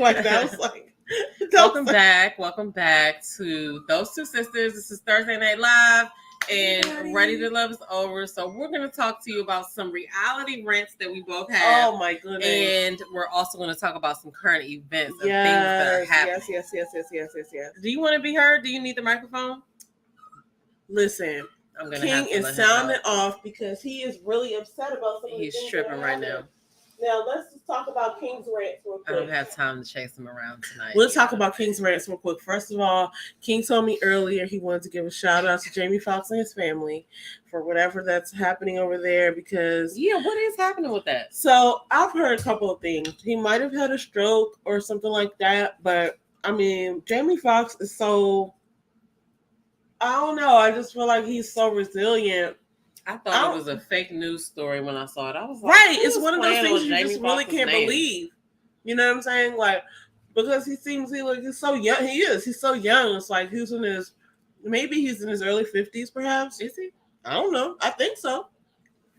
like that. I was like, welcome back to Those Two Sisters. This is Thursday Night Live, and Ready to Love is over. So we're going to talk to you about some reality rants that we both have. Oh my goodness! And we're also going to talk about some current events and things that are happening. Yes. Do you want to be heard? Do you need the microphone? Listen, King is sounding off because he is really upset about something. He's tripping right now. Now, let's just talk about King's rants real quick. I don't have time to chase him around tonight. We'll talk about King's rants real quick. First of all, King told me earlier he wanted to give a shout out to Jamie Foxx and his family for whatever that's happening over there because... Yeah, what is happening with that? So, I've heard a couple of things. He might have had a stroke or something like that, but, I mean, Jamie Foxx is so... I don't know. I just feel like he's so resilient. I thought it was a fake news story when I saw it. I was like, right. It's one of those things you just really can't believe. You know what I'm saying? Like, because he's so young. He is. He's so young. It's like he's in his early 50s, perhaps. Is he? I don't know. I think so.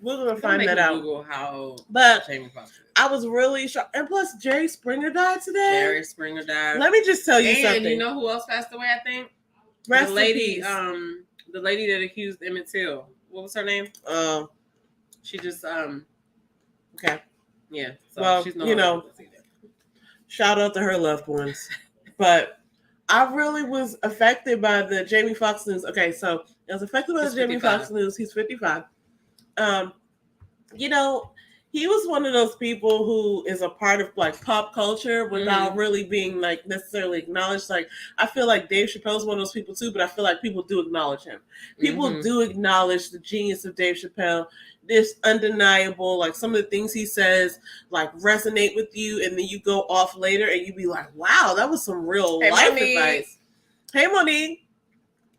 We're gonna find that out. Google how Jamie Foxx is. I was really shocked. And plus, Jerry Springer died today. Jerry Springer died. Let me just tell you something. And you know who else passed away? I think the lady that accused Emmett Till. What was her name? She just okay. Yeah. So well, she's shout out to her loved ones. But I really was affected by the Jamie Foxx news. Okay, so I was affected by the Jamie Foxx news. He's 55. He was one of those people who is a part of like pop culture without really being like necessarily acknowledged. Like I feel like Dave Chappelle's one of those people too, but I feel like people do acknowledge him. People do acknowledge the genius of Dave Chappelle. This undeniable, like some of the things he says, like resonate with you, and then you go off later and you be like, "Wow, that was some real life advice." Hey, Monique.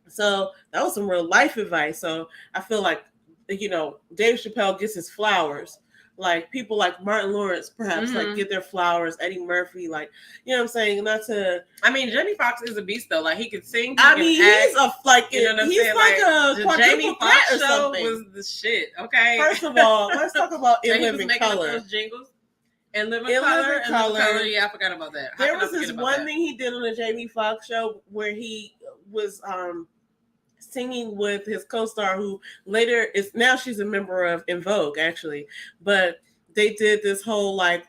So that was some real life advice. So I feel like Dave Chappelle gets his flowers. Like people like Martin Lawrence, perhaps, like get their flowers. Eddie Murphy, like what I'm saying. Jamie Foxx is a beast though. Like he could sing. He's a quadruple Jamie Foxx or show something. Was the shit. Okay. First of all, let's talk about In Living Color. Those jingles. In Living Color. Yeah, I forgot about that. There was this one thing he did on the Jamie Foxx show where he was singing with his co-star who later she's a member of In Vogue actually, but they did this whole like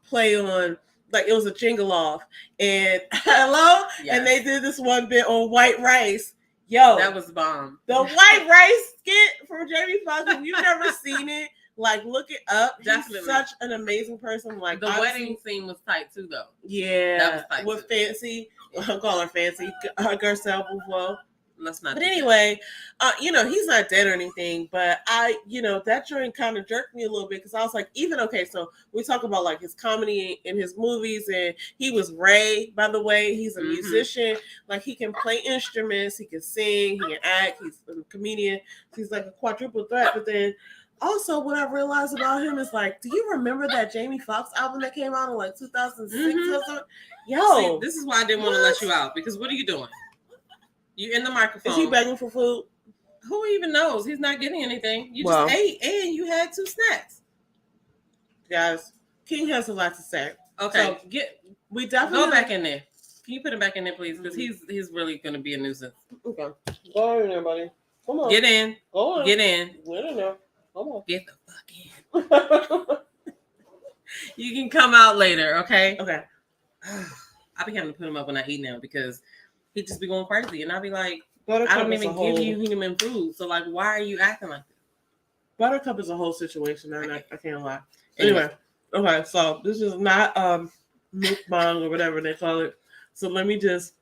play on like it was a jingle off and and they did this one bit on white rice. That was bomb. The white rice skit from Jamie Foxx. If you've never seen it, like look it up. Definitely. He's such an amazing person. Like the wedding scene was tight too though. Yeah, that was tight with too. Fancy. I'll call her Fancy. Garcelle Bouffalo. Let's not. But anyway, he's not dead or anything. But that joint kind of jerked me a little bit because I was like, so we talk about like his comedy in his movies, and he was Ray, by the way. He's a musician. Like he can play instruments, he can sing, he can act. He's a comedian. He's like a quadruple threat. But then also, what I realized about him is like, do you remember that Jamie Foxx album that came out in like 2006 or something? See, this is why I didn't want to let you out because what are you doing? You in the microphone. Is he begging for food? Who even knows? He's not getting anything. You just ate and you had 2 snacks. Guys, King has a lot to say. Okay, so we definitely go back in there. Can you put him back in there, please? Because he's really going to be a nuisance. Okay, go in there, buddy. Come on. Get in. Go on. Get in. Get in there. Come on. Get the fuck in. You can come out later, okay? Okay. I be having to put him up when I eat now because he just be going crazy, and I'll be like, I don't even give you human food. So, like, why are you acting like this? Buttercup is a whole situation, and I can't lie. Anyway, okay, so this is not mukbang or whatever they call it. So let me just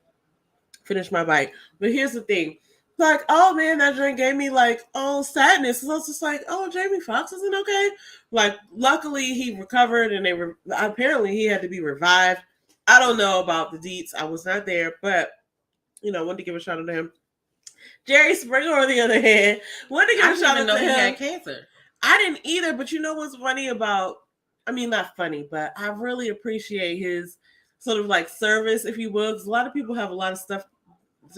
finish my bite. But here's the thing. Like, oh man, that drink gave me like sadness. So I was just like, oh, Jamie Foxx isn't okay. Like, luckily he recovered, and apparently he had to be revived. I don't know about the deets. I was not there, but wanted to give a shout out to him. Jerry Springer, on the other hand, wanted to give a shout out to him. He had cancer. I didn't either, but you know what's funny about? I mean, not funny, but I really appreciate his sort of like service, if you will. Because a lot of people have a lot of stuff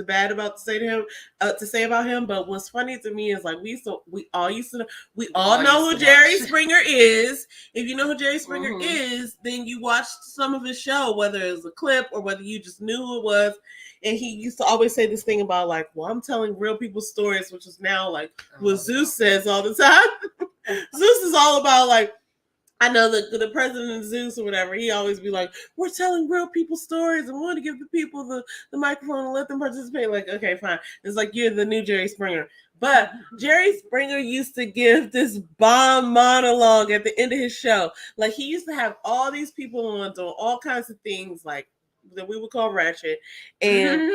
bad about to say about him. But what's funny to me is like we all know who Jerry Springer is. If you know who Jerry Springer is, then you watched some of his show, whether it was a clip or whether you just knew who it was. And he used to always say this thing about like, well, I'm telling real people's stories, which is now like what Zeus says all the time. Zeus is all about like, I know the president of Zeus or whatever, he always be like, we're telling real people stories and we want to give the people the microphone and let them participate. Like, okay, fine. It's like you're the new Jerry Springer. But Jerry Springer used to give this bomb monologue at the end of his show. Like he used to have all these people on doing all kinds of things like that we would call ratchet. And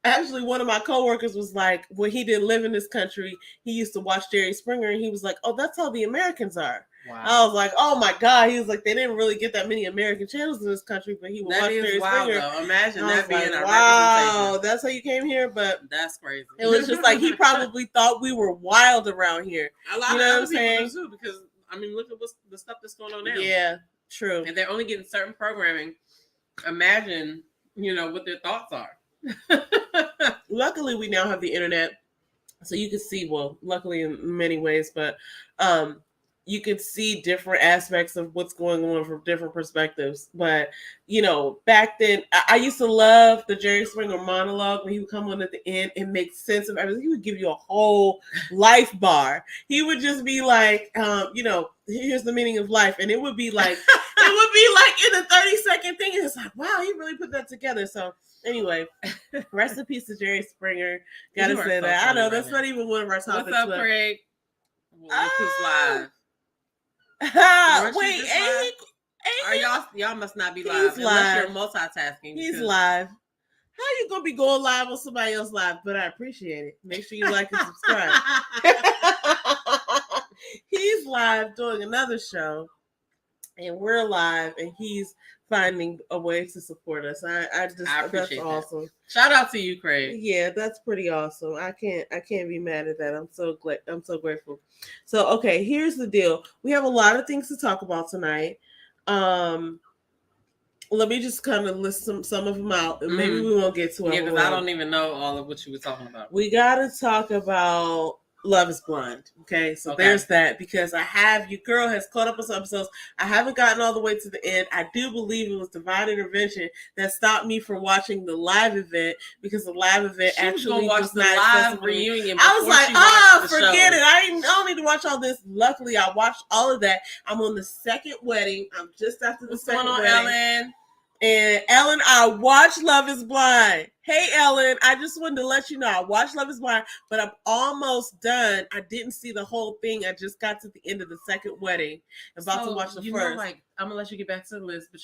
actually one of my coworkers was like, when he didn't live in this country, he used to watch Jerry Springer and he was like, oh, that's how the Americans are. Wow. I was like, oh my God. He was like, they didn't really get that many American channels in this country, but he would watch Jerry Springer. Though. Imagine that being our representation. That's how you came here, but that's crazy. It was just like he probably thought we were wild around here. A lot of other people do too, because I mean, look at the stuff that's going on now. Yeah, true. And they're only getting certain programming. Imagine, what their thoughts are. Luckily, we now have the internet, so you can see. Well, luckily in many ways, but you can see different aspects of what's going on from different perspectives. But, back then, I used to love the Jerry Springer monologue when he would come on at the end and make sense of everything. He would give you a whole life bar. He would just be like, here's the meaning of life. And it would be like, in a 30-second thing. And it's like, wow, he really put that together. So anyway, rest in peace to Jerry Springer. Gotta say that. I know that's not even one of our topics. What's up, Craig? Well, look who's live. Wait, ain't he? Y'all must not be live unless you're multitasking. He's live. How you gonna be going live on somebody else live? But I appreciate it. Make sure you like and subscribe. He's live doing another show, and we're live, and he's finding a way to support us. I appreciate that's awesome. That. Shout out to you, Craig. Yeah, that's pretty awesome. I can't be mad at that. I'm so grateful. So okay, here's the deal. We have a lot of things to talk about tonight. Let me just kind of list some of them out, and maybe we won't get to it. Yeah, because I don't even know all of what you were talking about. We gotta talk about Love is Blind. Okay, so there's that, because your girl has caught up with some episodes. I haven't gotten all the way to the end. I do believe it was divine intervention that stopped me from watching the live event, because the live event actually was not live reunion. I was like, forget it. I don't need to watch all this. Luckily, I watched all of that. I'm on the second wedding. I'm just after the second wedding. Ellen? And Ellen, I watched Love is Blind. Hey, Ellen, I just wanted to let you know I watched Love is Blind, but I'm almost done. I didn't see the whole thing. I just got to the end of the second wedding. I'm about to watch the first. I'm going to let you get back to the list, but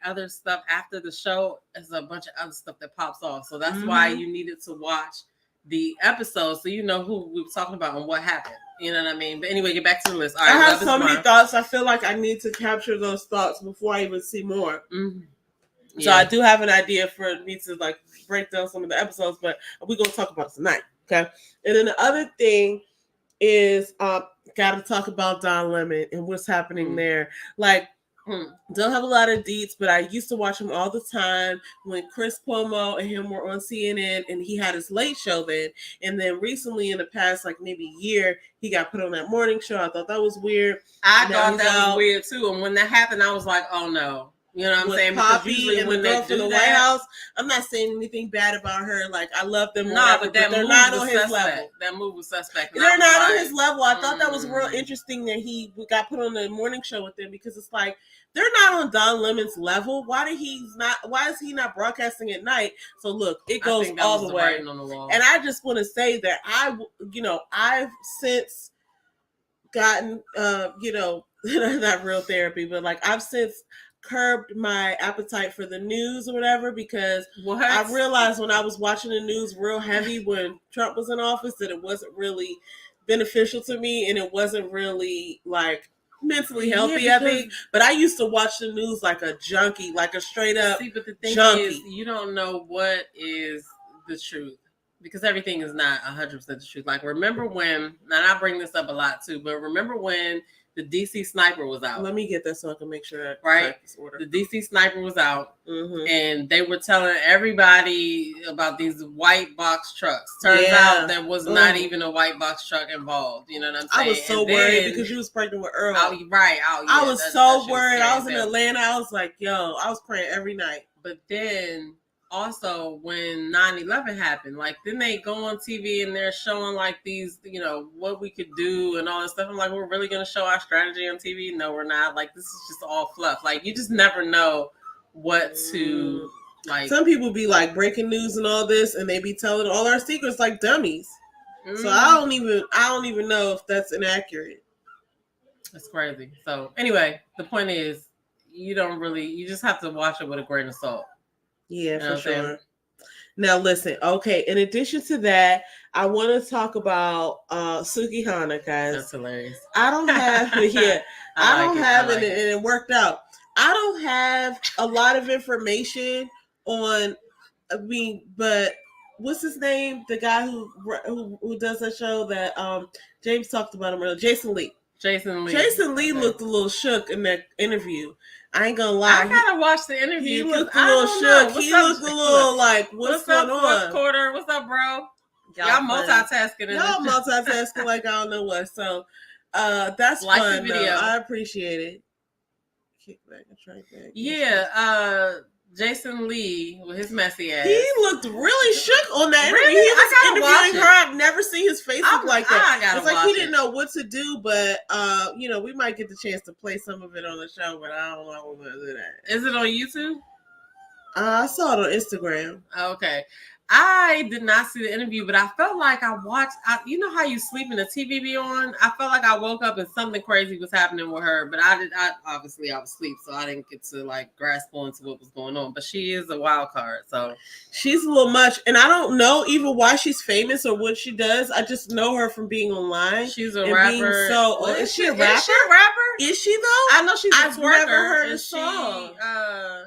other stuff after the show is a bunch of other stuff that pops off. So that's why you needed to watch the episode so you know who we were talking about and what happened. You know what I mean? But anyway, get back to the list. All right, I have so many thoughts. I feel like I need to capture those thoughts before I even see more. Mm-hmm. So I do have an idea for me to break down some of the episodes, but we're going to talk about it tonight. Okay. And then the other thing is, got to talk about Don Lemon and what's happening there. Don't have a lot of deets, but I used to watch him all the time when Chris Cuomo and him were on CNN, and he had his late show then. And then recently, in the past, maybe year, he got put on that morning show. I thought that was weird. I thought that was weird too. And when that happened, I was like, oh no. You know what I'm saying? Poppy because usually when they do the White House, I'm not saying anything bad about her. I love them. No, but they're not on his level. That move was suspect. They're not on his level. I thought that was real interesting that he got put on the morning show with them, because it's they're not on Don Lemon's level. Why is he not broadcasting at night? So look, it goes all the way. On the wall. And I just want to say that I've since gotten not real therapy, but I've since curbed my appetite for the news or whatever, because I realized when I was watching the news real heavy when Trump was in office that it wasn't really beneficial to me, and it wasn't really mentally healthy, I think. But I used to watch the news like a junkie, like a straight up but the thing junkie. Is, you don't know what is the truth, because everything is not 100% the truth. Remember when, and I bring this up a lot too, but remember when the DC Sniper was out. Let me get that so I can make sure that right. Order. The DC Sniper was out, and they were telling everybody about these white box trucks. Turns out there was not even a white box truck involved. You know what I'm saying? I was so worried because you was pregnant with Earl. I was so worried. I was in Atlanta. I was like, yo, I was praying every night. But then also when 9/11 happened, like then they go on TV and they're showing like these, what we could do and all this stuff. I'm like, we're really going to show our strategy on TV? No, we're not. Like, this is just all fluff. Like, you just never know what to like. Some people be like breaking news and all this, and they be telling all our secrets like dummies. So I don't even know if that's inaccurate. That's crazy. So anyway, the point is, you just have to watch it with a grain of salt. Yeah, for sure. Now listen, okay, in addition to that, I want to talk about Suki Hana, guys. That's hilarious. I don't have it. I don't have it, and it worked out. I don't have a lot of information on, but what's his name? The guy who does that show that James talked about him earlier, Jason Lee. Jason Lee looked a little shook in that interview. I ain't gonna lie. I gotta watch the interview. He looked a little shook. He looked a little like, what's going on? Fourth quarter? What's up, bro? Y'all multitasking. Y'all multitasking like I don't know what. So that's like fun. The video. I appreciate it. Kick back and try back. Yeah. Jason Lee with his messy ass. He looked really shook on that interview. He was interviewing her. I've never seen his face look like that. It's like he didn't know what to do, but we might get the chance to play some of it on the show, but I don't know we're gonna do that. Is it on YouTube? I saw it on Instagram. Okay. I did not see the interview, but I felt like I watched. You know how you sleep and the TV be on? I felt like I woke up and something crazy was happening with her, but I obviously I was asleep, so I didn't get to like grasp onto what was going on. But she is a wild card, so she's a little much, and I don't know even why she's famous or what she does. I just know her from being online. She's a rapper. Is she a rapper? Is she a rapper? Is she though? I know she's. I've never heard a song. I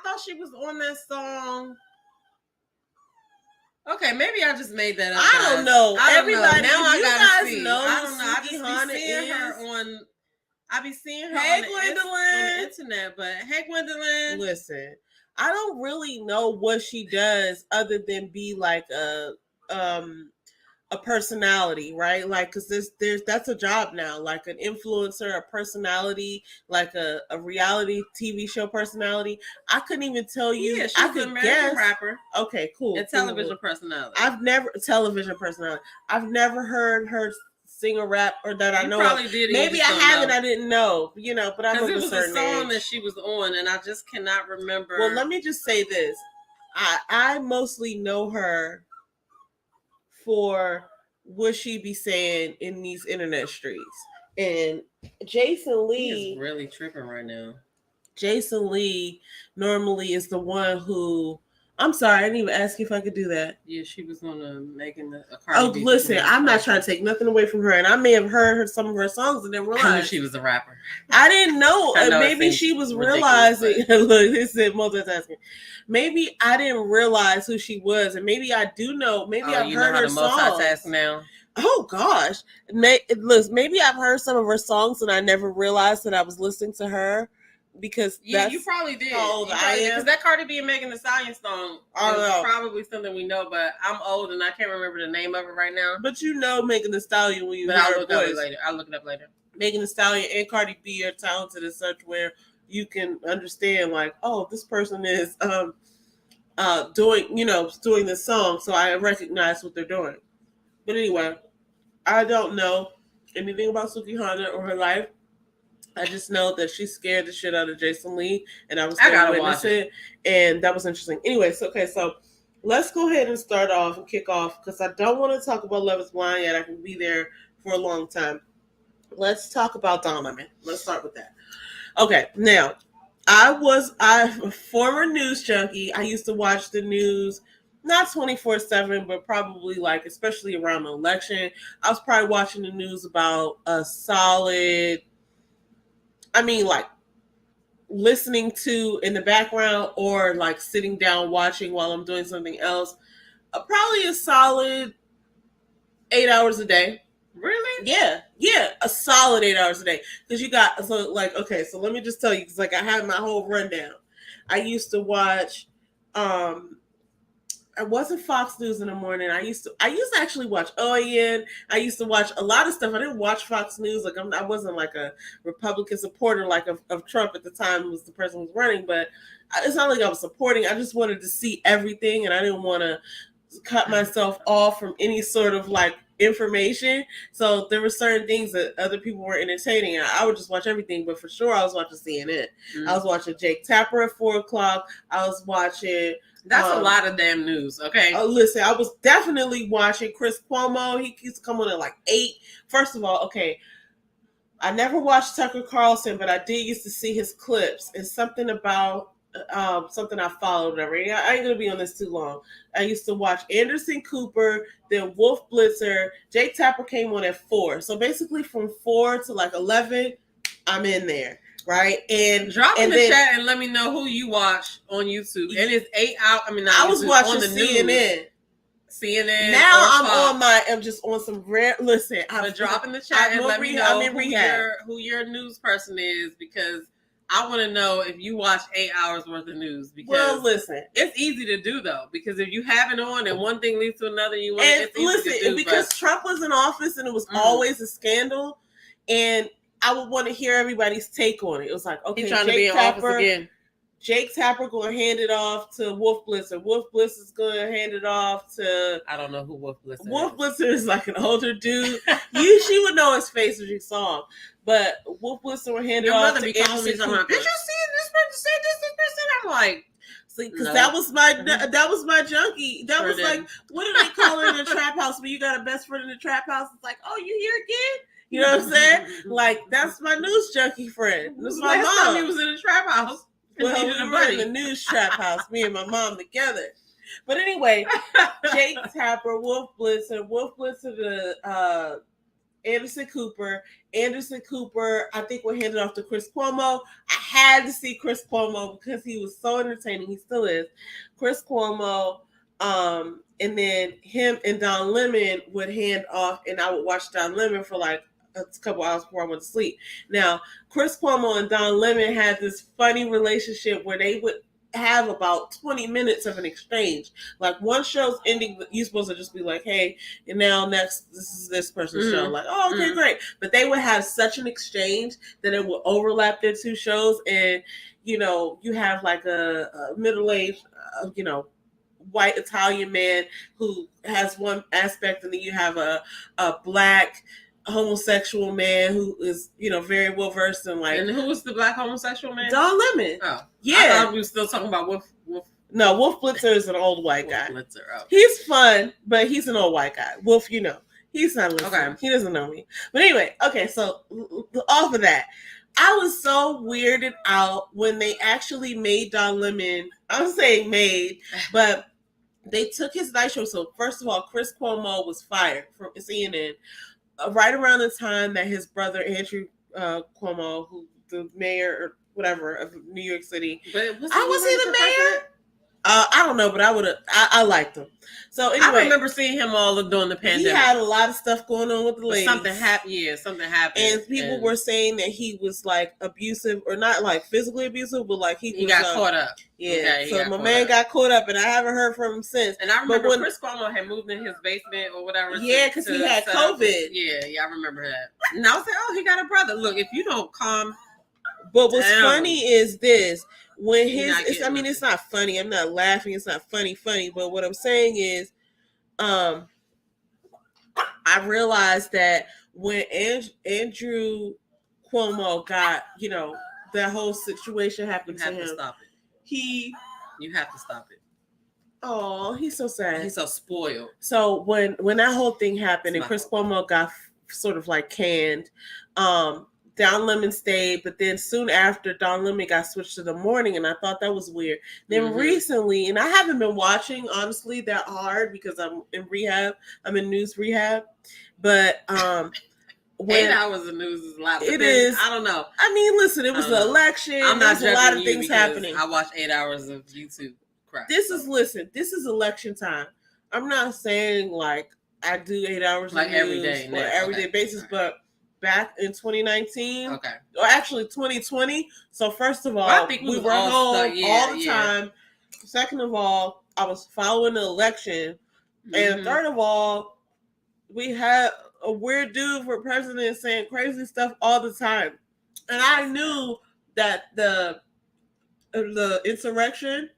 thought she was on that song. Okay, maybe I just made that up. I don't know. Everybody, now I gotta see. Know I don't know. I just be seeing her on. I be seeing her on the internet. But hey, Gwendolyn. Listen, I don't really know what she does other than be like a personality, right? Like, because that's a job now, like an influencer, a personality, like a reality TV show personality. I couldn't even tell you. Yeah, she's an American rapper. Okay, cool. A television personality. I've never heard her sing a rap, or that I know probably of. Did. Maybe I haven't. I didn't know. But I know it was a song age. that she was on, and I just cannot remember. Well, let me just say this: I mostly know her for what she be saying in these internet streets. And Jason Lee is really tripping right now. Jason Lee normally is the one who, I'm sorry, I didn't even ask you if I could do that. Yeah, she was on making a Cardi B. Listen, I'm not trying to take nothing away from her, and I may have heard some of her songs and didn't realize I knew she was a rapper. I didn't know. Maybe she was realizing. Look, this is multitasking. Maybe I didn't realize who she was, and maybe I do know. Maybe I've heard her songs. Multitask now. Oh gosh, maybe I've heard some of her songs, and I never realized that I was listening to her. Because you probably did. Because that Cardi B and Megan Thee Stallion song is probably something we know, but I'm old and I can't remember the name of it right now. But you know Megan Thee Stallion when you hear her voice. I'll look it up later. Megan Thee Stallion and Cardi B are talented as such where you can understand like, oh, this person is doing this song, so I recognize what they're doing. But anyway, I don't know anything about Suki Hana or her life. I just know that she scared the shit out of Jason Lee, and I was there to witness it, and that was interesting. Anyway, so let's go ahead and start off and kick off, because I don't want to talk about Love is Blind yet. I can be there for a long time. Let's talk about Donovan. Let's start with that. Okay, now, I'm a former news junkie. I used to watch the news, not 24/7, but probably like, especially around the election, I was probably watching the news about a solid, like listening to in the background or like sitting down watching while I'm doing something else, probably a solid 8 hours a day. Really? Yeah. Yeah, a solid 8 hours a day. Because you got, so like, okay, so let me just tell you, because like I have my whole rundown. I used to watch, I wasn't Fox News in the morning. I used to actually watch OAN. I used to watch a lot of stuff. I didn't watch Fox News. Like I wasn't like a Republican supporter like of Trump at the time, who was the person who was running. But it's not like I was supporting. I just wanted to see everything, and I didn't want to cut myself off from any sort of like information. So there were certain things that other people were entertaining. I would just watch everything, but for sure I was watching CNN. I was watching Jake Tapper at 4:00. I was watching. That's a lot of damn news, okay? Oh, listen, I was definitely watching Chris Cuomo. He used to come on at like 8. First of all, okay, I never watched Tucker Carlson, but I did used to see his clips. And something about something I followed, whatever. I ain't gonna be on this too long. I used to watch Anderson Cooper, then Wolf Blitzer. Jake Tapper came on at 4. So basically from 4 to like 11, I'm in there. Right, and drop in the chat and let me know who you watch on YouTube. And it's 8 hours. I mean, I was YouTube, watching on the CNN. News. CNN. Now I'm just on some rare. Listen, but drop in the chat and let me know who your news person is, because I want to know if you watch 8 hours worth of news. Because well, listen, it's easy to do though, because if you have it on and one thing leads to another, you want it's easy to do, because Trump was in office and it was always a scandal, and I would want to hear everybody's take on it. It was like, okay, he's trying to be in office again. Jake Tapper going to hand it off to Wolf Blitzer. Wolf Blitzer is going to hand it off to... I don't know who Wolf Blitzer is. Wolf Blitzer is like an older dude. She would know his face if you saw him. But Wolf Blitzer would hand it off to Anderson Cooper. Did you see this person say this person? I'm like... See, because that was my junkie. That was like, what do they call it in the trap house when you got a best friend in the trap house? It's like, oh, you here again? You know what I'm saying? Like, that's my news junkie friend. This is my mom. Last time he was in the trap house. Well, we were in the news trap house, me and my mom together. But anyway, Jake Tapper, Wolf Blitzer to Anderson Cooper. Anderson Cooper, I think, will hand it off to Chris Cuomo. I had to see Chris Cuomo because he was so entertaining. He still is. Chris Cuomo, and then him and Don Lemon would hand off, and I would watch Don Lemon for like a couple hours before I went to sleep. Now, Chris Cuomo and Don Lemon had this funny relationship where they would have about 20 minutes of an exchange. Like, one show's ending, you're supposed to just be like, hey, and now next, this is this person's show. Like, oh, okay, great. But they would have such an exchange that it would overlap their two shows. And, you know, you have like a middle-aged, white Italian man who has one aspect, and then you have a black homosexual man who is, very well versed in like. And who was the black homosexual man? Don Lemon. Oh, yeah. I thought we were still talking about Wolf. No, Wolf Blitzer is an old white guy. Wolf Blitzer. Oh. He's fun, but he's an old white guy. Wolf, he's not listening. Okay. He doesn't know me. But anyway, okay. So off of that, I was so weirded out when they actually made Don Lemon. I'm saying made, but they took his nitro. So first of all, Chris Cuomo was fired from CNN. Right around the time that his brother Andrew Cuomo, who the mayor or whatever of New York City, was he the mayor? I don't know, but I liked him. So anyway, I remember seeing him all during the pandemic. He had a lot of stuff going on with the ladies. Something happened. And people were saying that he was like abusive, or not like physically abusive, but like he got caught up. Yeah, okay, so my man got caught up, and I haven't heard from him since. And I remember when Chris Cuomo had moved in his basement or whatever. Yeah, because he had COVID. Yeah, I remember that. And I was like, oh, he got a brother. Look, if you don't calm. But what's funny is this. When it's not funny. I'm not laughing. It's not funny. But what I'm saying is, I realized that when Andrew Cuomo got, that whole situation happened to him. You have to stop it. You have to stop it. Oh, he's so sad. He's so spoiled. So when that whole thing happened and Chris Cuomo got sort of like canned, Don Lemon stayed, but then soon after, Don Lemon got switched to the morning, and I thought that was weird. Then recently, and I haven't been watching, honestly, that hard because I'm in rehab. I'm in news rehab. But 8 hours of news is a lot. It is. I don't know. I mean, listen, it was the election. I'm not There's a lot of things happening. I watched 8 hours of YouTube crap. This is election time. I'm not saying like I do 8 hours like of every news day, on an everyday basis, but back in 2019. Okay. Or actually 2020. So first of all, I think we were home all the time. Second of all, I was following the election. And third of all, we had a weird dude for president saying crazy stuff all the time. And I knew that the insurrection,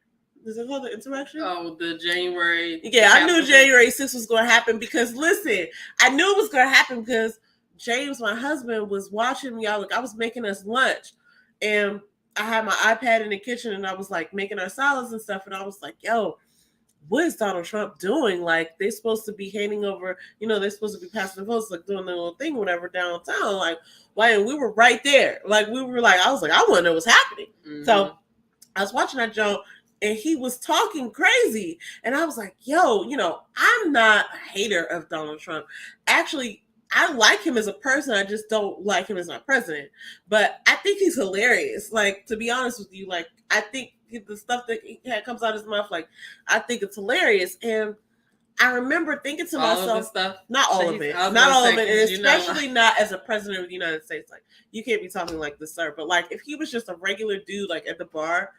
is it called the insurrection? Oh, the January. Yeah, I knew January 6th was going to happen because, listen, I knew it was going to happen because James, my husband, was watching me. I was making us lunch. And I had my iPad in the kitchen and I was like making our salads and stuff. And I was like, yo, what is Donald Trump doing? Like, they're supposed to be handing over, they're supposed to be passing the votes, like doing their little thing, whatever, downtown. Like, why? And we were right there. Like, I was like, I want to know what's happening. Mm-hmm. So I was watching that joke and he was talking crazy. And I was like, yo, I'm not a hater of Donald Trump. Actually, I like him as a person. I just don't like him as my president. But I think he's hilarious. Like, to be honest with you, like, I think the stuff that comes out of his mouth, like, I think it's hilarious. And I remember thinking to myself, not all of it, and especially not as a president of the United States. Like, you can't be talking like this, sir. But like, if he was just a regular dude, like at the bar,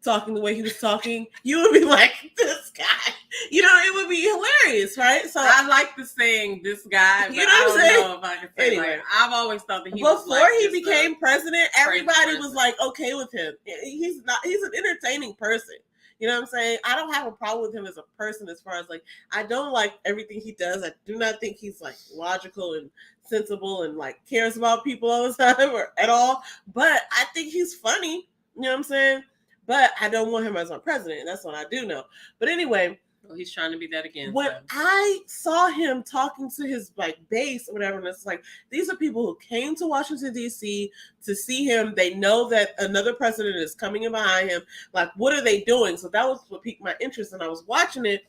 talking the way he was talking, you would be like, this guy. It would be hilarious, right? So I like the saying, this guy. But I don't know if I can say anyway. Like, I've always thought that before he became president, everybody was like okay with him. He's an entertaining person. You know what I'm saying? I don't have a problem with him as a person as far as like, I don't like everything he does. I do not think he's like logical and sensible and like cares about people all the time or at all. But I think he's funny. You know what I'm saying? But I don't want him as our president. That's what I do know. But anyway. Well, he's trying to be that again. When I saw him talking to his like base or whatever, and it's like, these are people who came to Washington, D.C. to see him. They know that another president is coming in behind him. Like, what are they doing? So that was what piqued my interest. And I was watching it,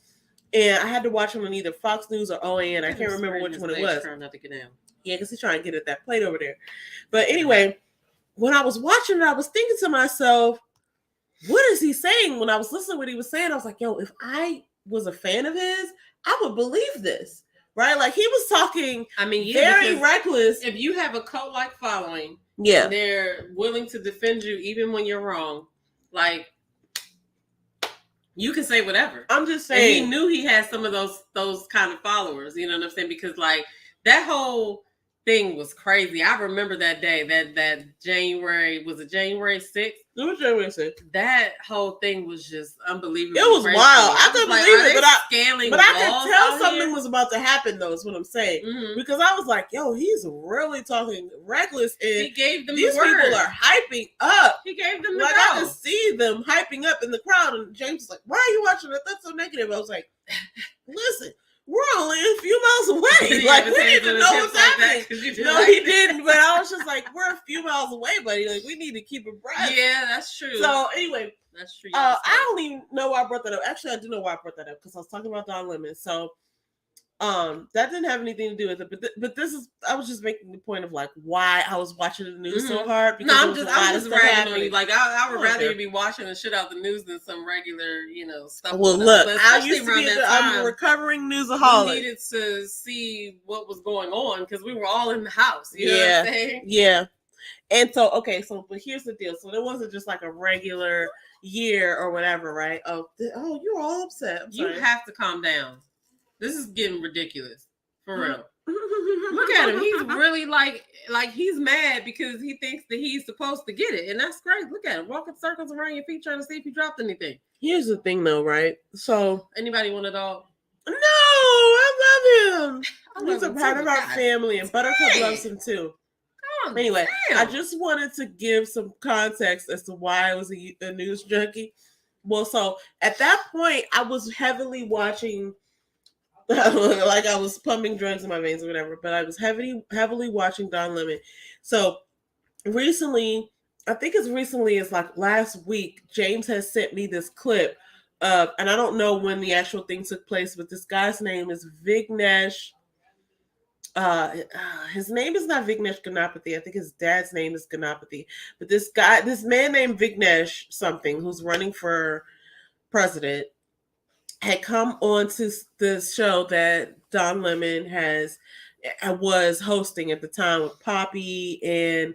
and I had to watch him on either Fox News or OAN. I can't remember which one it was. Not to get down. Yeah, because he's trying to get at that plate over there. But anyway, when I was watching it, I was thinking to myself, what is he saying? When I was listening to what he was saying, I was like, yo, if I was a fan of his, I would believe this, right? Like, he was talking, very reckless. If you have a cult-like following, and they're willing to defend you even when you're wrong, like, you can say whatever. I'm just saying. And he knew he had some of those kind of followers, you know what I'm saying? Because like, that whole thing was crazy. I remember that day, that January, was it January 6th? It was January 6th. That whole thing was just unbelievable. It was wild. I couldn't believe it, but I could tell something was about to happen, though, is what I'm saying. Mm-hmm. Because I was like, yo, he's really talking reckless, and he gave them these people are hyping up. He gave them the like, I could see them hyping up in the crowd, and James was like, why are you watching it? That's so negative. I was like, listen, we're only a few miles away. Like, we need to know what's happening. No, he didn't. But I was just like, we're a few miles away, buddy. Like, we need to keep it bright. Yeah, that's true. So anyway, that's true. I don't even know why I brought that up. Actually, I do know why I brought that up because I was talking about Don Lemon. So that didn't have anything to do with it. But this is, I was just making the point of like why I was watching the news so hard. Because I'm just ragging on you. Like, I would rather you be watching the shit out the news than some regular, stuff. Well, look, I used to be I'm a recovering newsaholic. We needed to see what was going on because we were all in the house. You know what I'm saying? Yeah. And so, okay, but here's the deal. So it wasn't just like a regular year or whatever, right? Oh, you're all upset. You have to calm down. This is getting ridiculous. For real. Look at him. He's really like he's mad because he thinks that he's supposed to get it. And that's great. Look at him. Walking circles around your feet trying to see if you dropped anything. Here's the thing though, right? So anybody want a dog? No, I love him. He's a part of our family, and Buttercup loves him too. Anyway, I just wanted to give some context as to why I was a news junkie. Well, so at that point, I was heavily watching, like I was pumping drugs in my veins or whatever, but I was heavily watching Don Lemon. So recently, I think as recently as like last week, James has sent me this clip of, and I don't know when the actual thing took place, but this guy's name is Vignesh. His name is not Vignesh Ganapathy. I think his dad's name is Ganapathy. But this man named Vignesh something, who's running for president, had come on to the show that Don Lemon has was hosting at the time with Poppy and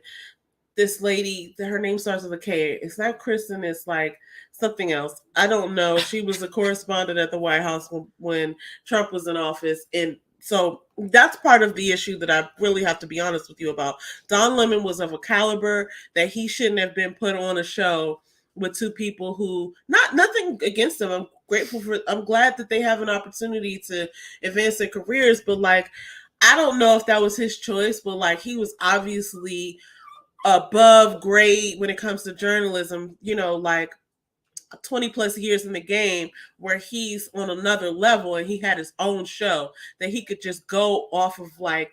this lady. Her name starts with a K. It's not Kristen. It's like something else. I don't know. She was a correspondent at the White House when Trump was in office, and so that's part of the issue that I really have to be honest with you about. Don Lemon was of a caliber that he shouldn't have been put on a show with two people who nothing against them. I'm glad that they have an opportunity to advance their careers, but like I don't know if that was his choice, but like he was obviously above grade when it comes to journalism, like 20 plus years in the game where he's on another level and he had his own show that he could just go off of like,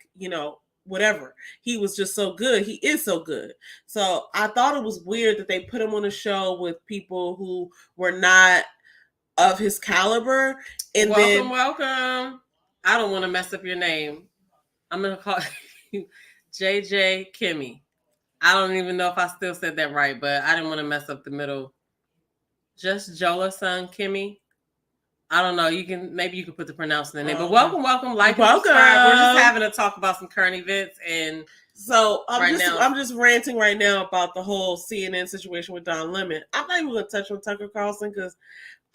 whatever. He was just so good. He is so good. So I thought it was weird that they put him on a show with people who were not of his caliber. And welcome. I don't want to mess up your name. I'm going to call you JJ Kimmy. I don't even know if I still said that right, but I didn't want to mess up the middle. Just Jola son Kimmy. I don't know. You can put the pronouncement in there. But welcome. Like and subscribe. We're just having a talk about some current events, and so I'm just ranting right now about the whole CNN situation with Don Lemon. I'm not even going to touch on Tucker Carlson because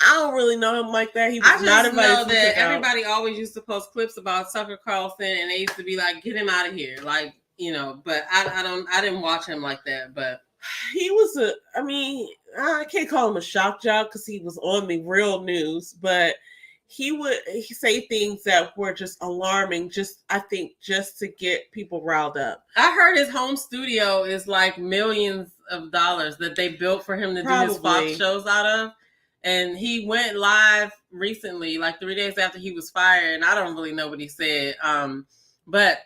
I don't really know him like that. He was not invited. I just know that everybody always used to post clips about Tucker Carlson, and they used to be like, "Get him out of here!" Like. But I didn't watch him like that, but he was I can't call him a shock jock because he was on the real news, but he would say things that were just alarming, just to get people riled up. I heard his home studio is like millions of dollars that they built for him to do his Fox shows out of. And he went live recently, like 3 days after he was fired, and I don't really know what he said. But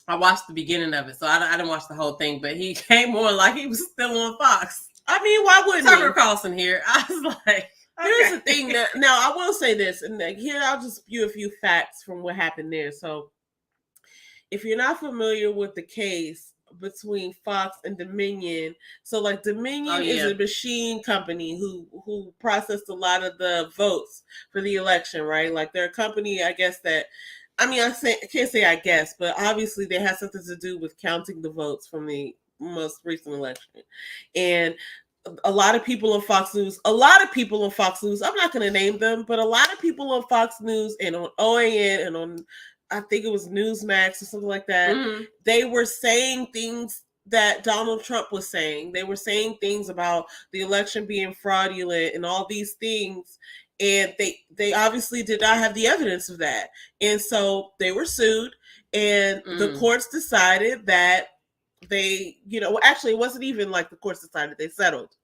I watched the beginning of it, so I didn't watch the whole thing, but he came on like he was still on Fox. I mean, why wouldn't Tucker Carlson here? I was like, here's the thing that now I will say this, and here I'll just spew a few facts from what happened there. So, if you're not familiar with the case between Fox and Dominion, so like Dominion is a machine company who processed a lot of the votes for the election, right? Like they're a company, I guess that. I can't say I guess, but obviously they had something to do with counting the votes from the most recent election. And a lot of people on Fox News, I'm not going to name them, but a lot of people on Fox News and on OAN and on, I think it was Newsmax or something like that, they were saying things that Donald Trump was saying. They were saying things about the election being fraudulent and all these things. And they obviously did not have the evidence of that. And so they were sued, and the courts decided that actually it wasn't even like the courts decided, they settled.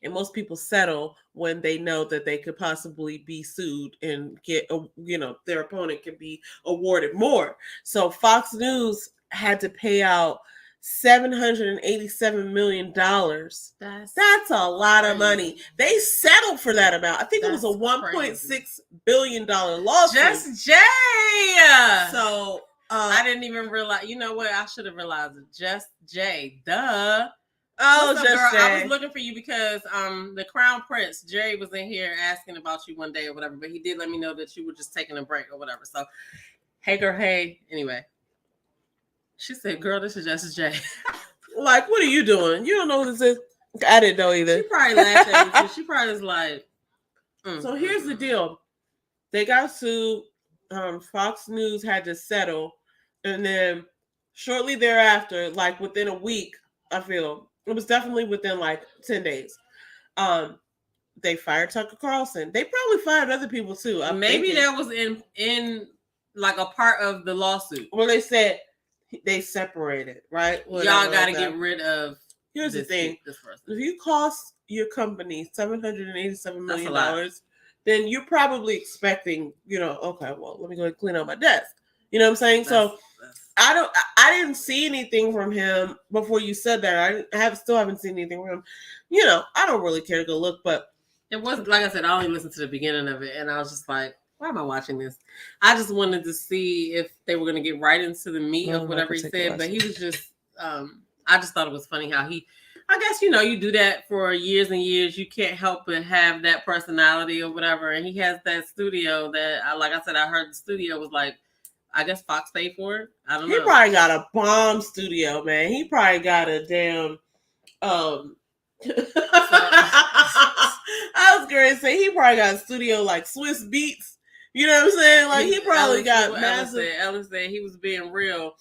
And most people settle when they know that they could possibly be sued and get, their opponent can be awarded more. So Fox News had to pay out $787 million. That's a lot of money. They settled for that amount. I think it was a $1.6 billion lawsuit. Just Jay. So I didn't even realize. You know what? I should have realized it. Just Jay. Duh. Oh, just girl, Jay. I was looking for you because the Crown Prince Jerry was in here asking about you one day or whatever, but he did let me know that you were just taking a break or whatever. So, hey girl, hey. Anyway. She said, girl, this is just Jay. Like, what are you doing? You don't know what this is? I didn't know either. She probably laughed at me too. She probably was like, So here's the deal. They got sued. Fox News had to settle. And then shortly thereafter, like within a week, I feel, it was definitely within like 10 days, they fired Tucker Carlson. They probably fired other people too. Maybe that was in like a part of the lawsuit. Well, they said, they separated, right? Y'all got to get rid of. Here's the thing: if you cost your company $787 million, then you're probably expecting, okay, well, let me go and clean out my desk. You know what I'm saying? I didn't see anything from him before you said that. I still haven't seen anything from him. I don't really care to go look, but it wasn't, like I said, I only listened to the beginning of it, and I was just like, why am I watching this? I just wanted to see if they were going to get right into the meat of whatever he said, but he was just, I just thought it was funny how I guess, you do that for years and years. You can't help but have that personality or whatever. And he has that studio that, like I said, I heard the studio was like I guess Fox paid for it. I don't know. He probably got a bomb studio, man. He probably got a damn. I was going to say he probably got a studio like Swiss Beats. You know what I'm saying? Like he probably got massive. Ellen said he was being real.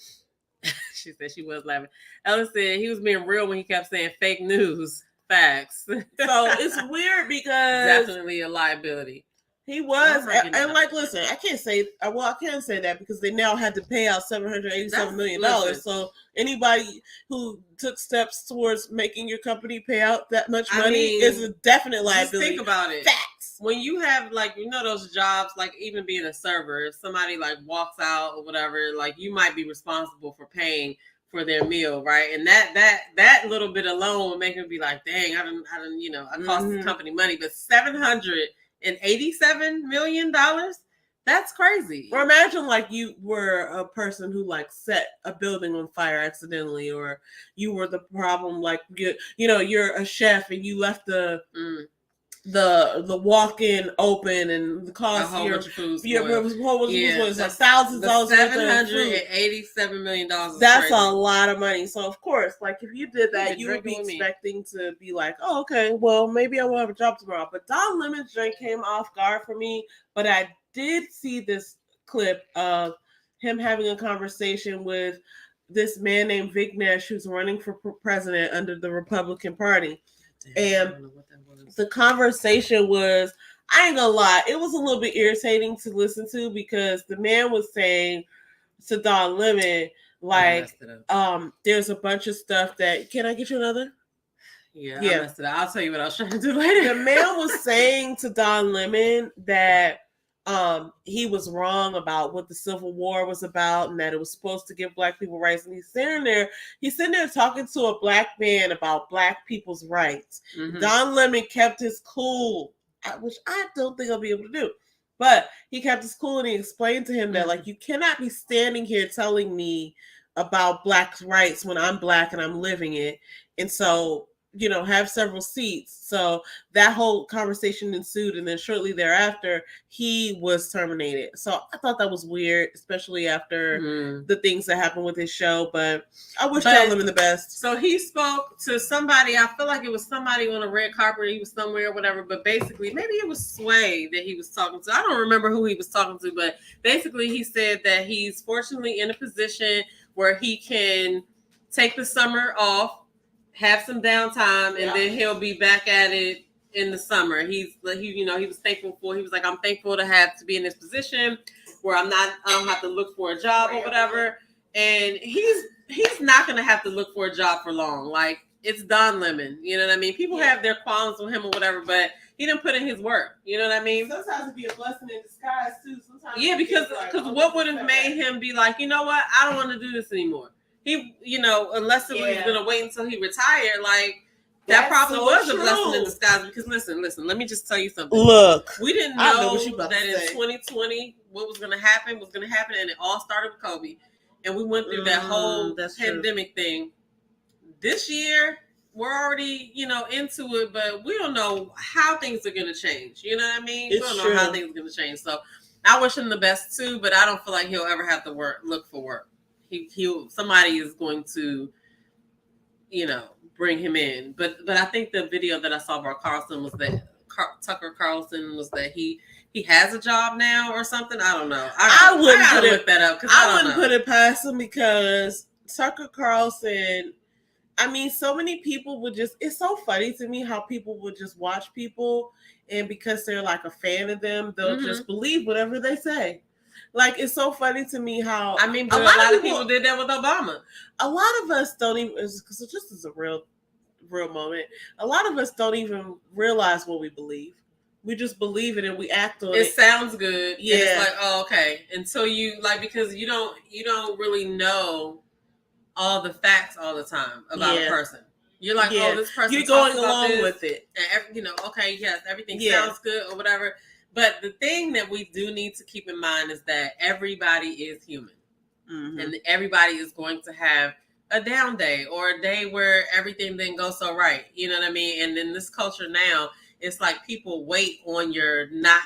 She said she was laughing. Ellen said he was being real when he kept saying fake news, facts. So it's weird because definitely a liability. He was, and like, listen, I can't say that because they now had to pay out $787 million. So anybody who took steps towards making your company pay out that much money is a definite liability. Just think about it. Facts. When you have those jobs, like even being a server, if somebody like walks out or whatever, like you might be responsible for paying for their meal, right? And that little bit alone would make them be like, dang, I cost the company money, but $787 million. That's crazy. Or imagine like you were a person who like set a building on fire accidentally, or you were the problem. Like you're a chef and you left the walk-in open and the cost a whole bunch of food. It's like thousands of dollars. $787 million. That's crazy. A lot of money. So of course, like if you did that, you would be expecting to be like, oh, okay, well maybe I won't have a job tomorrow. But Don Lemon's drink came off guard for me. But I did see this clip of him having a conversation with this man named Vic Nash, who's running for president under the Republican Party. And the conversation was, I ain't gonna lie, it was a little bit irritating to listen to because the man was saying to Don Lemon, like, there's a bunch of stuff that, can I get you another? Yeah. I messed it up. I'll tell you what I was trying to do later. The man was saying to Don Lemon that he was wrong about what the Civil War was about and that it was supposed to give Black people rights. And he's sitting there talking to a Black man about Black people's rights. Mm-hmm. Don Lemon kept his cool, which I don't think I'll be able to do. But he kept his cool and he explained to him that, like, you cannot be standing here telling me about Black rights when I'm Black and I'm living it. And so, have several seats. So that whole conversation ensued. And then shortly thereafter, he was terminated. So I thought that was weird, especially after the things that happened with his show. But I wish Don Lemon the best. So he spoke to somebody. I feel like it was somebody on a red carpet. He was somewhere or whatever. But basically, maybe it was Sway that he was talking to. I don't remember who he was talking to. But basically, he said that he's fortunately in a position where he can take the summer off, have some downtime, and then he'll be back at it in the summer. He was thankful for. He was like, I'm thankful to be in this position where I don't have to look for a job or whatever. And he's not gonna have to look for a job for long. Like, it's Don Lemon. You know what I mean? People have their qualms with him or whatever, but he didn't put in his work. You know what I mean? Sometimes it'd be a blessing in disguise too. Sometimes because what would have made him be like, you know what? I don't want to do this anymore. He, unless it was going to wait until he retired, like, that probably was a blessing in disguise. Because listen, let me just tell you something. Look, we didn't know that in 2020 what was going to happen, and it all started with COVID. And we went through that whole pandemic thing. This year, we're already, into it, but we don't know how things are going to change. You know what I mean? We don't know how things are going to change. So I wish him the best too, but I don't feel like he'll ever have to look for work. Somebody is going to, bring him in. But I think the video that I saw about Carlson was that Tucker Carlson was that he has a job now or something. I don't know. I wouldn't look that up. I wouldn't put it past him because Tucker Carlson. I mean, so many people would it's so funny to me how people would just watch people, and because they're like a fan of them, they'll just believe whatever they say. Like, it's so funny to me how... I mean, but a lot of people did that with Obama. A lot of us don't even... Because it just is a real moment. A lot of us don't even realize what we believe. We just believe it and we act on it. It sounds good. Yeah. And it's like, oh, okay. Until you... because you don't really know all the facts all the time about a person. You're like, oh, this person... You're going along with it. And, okay, yes, everything sounds good or whatever. But the thing that we do need to keep in mind is that everybody is human. Mm-hmm. And everybody is going to have a down day or a day where everything didn't go so right. You know what I mean? And in this culture now, it's like people wait on your not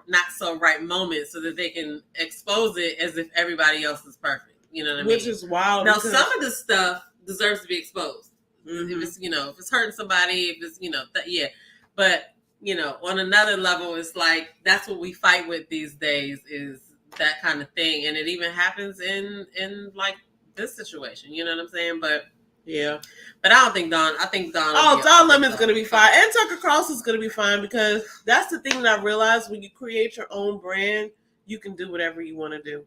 not so right moment so that they can expose it as if everybody else is perfect. You know what I mean? Which is wild. Now, some of this stuff deserves to be exposed. Mm-hmm. If it's, if it's hurting somebody, if it's, yeah. But, on another level, it's like, that's what we fight with these days, is that kind of thing. And it even happens in like this situation. You know what I'm saying? But yeah. But I don't think Dawn. I think Dawn. Dawn Lemon's going to be fine. And Tucker Cross is going to be fine, because that's the thing that I realized: when you create your own brand, you can do whatever you want to do.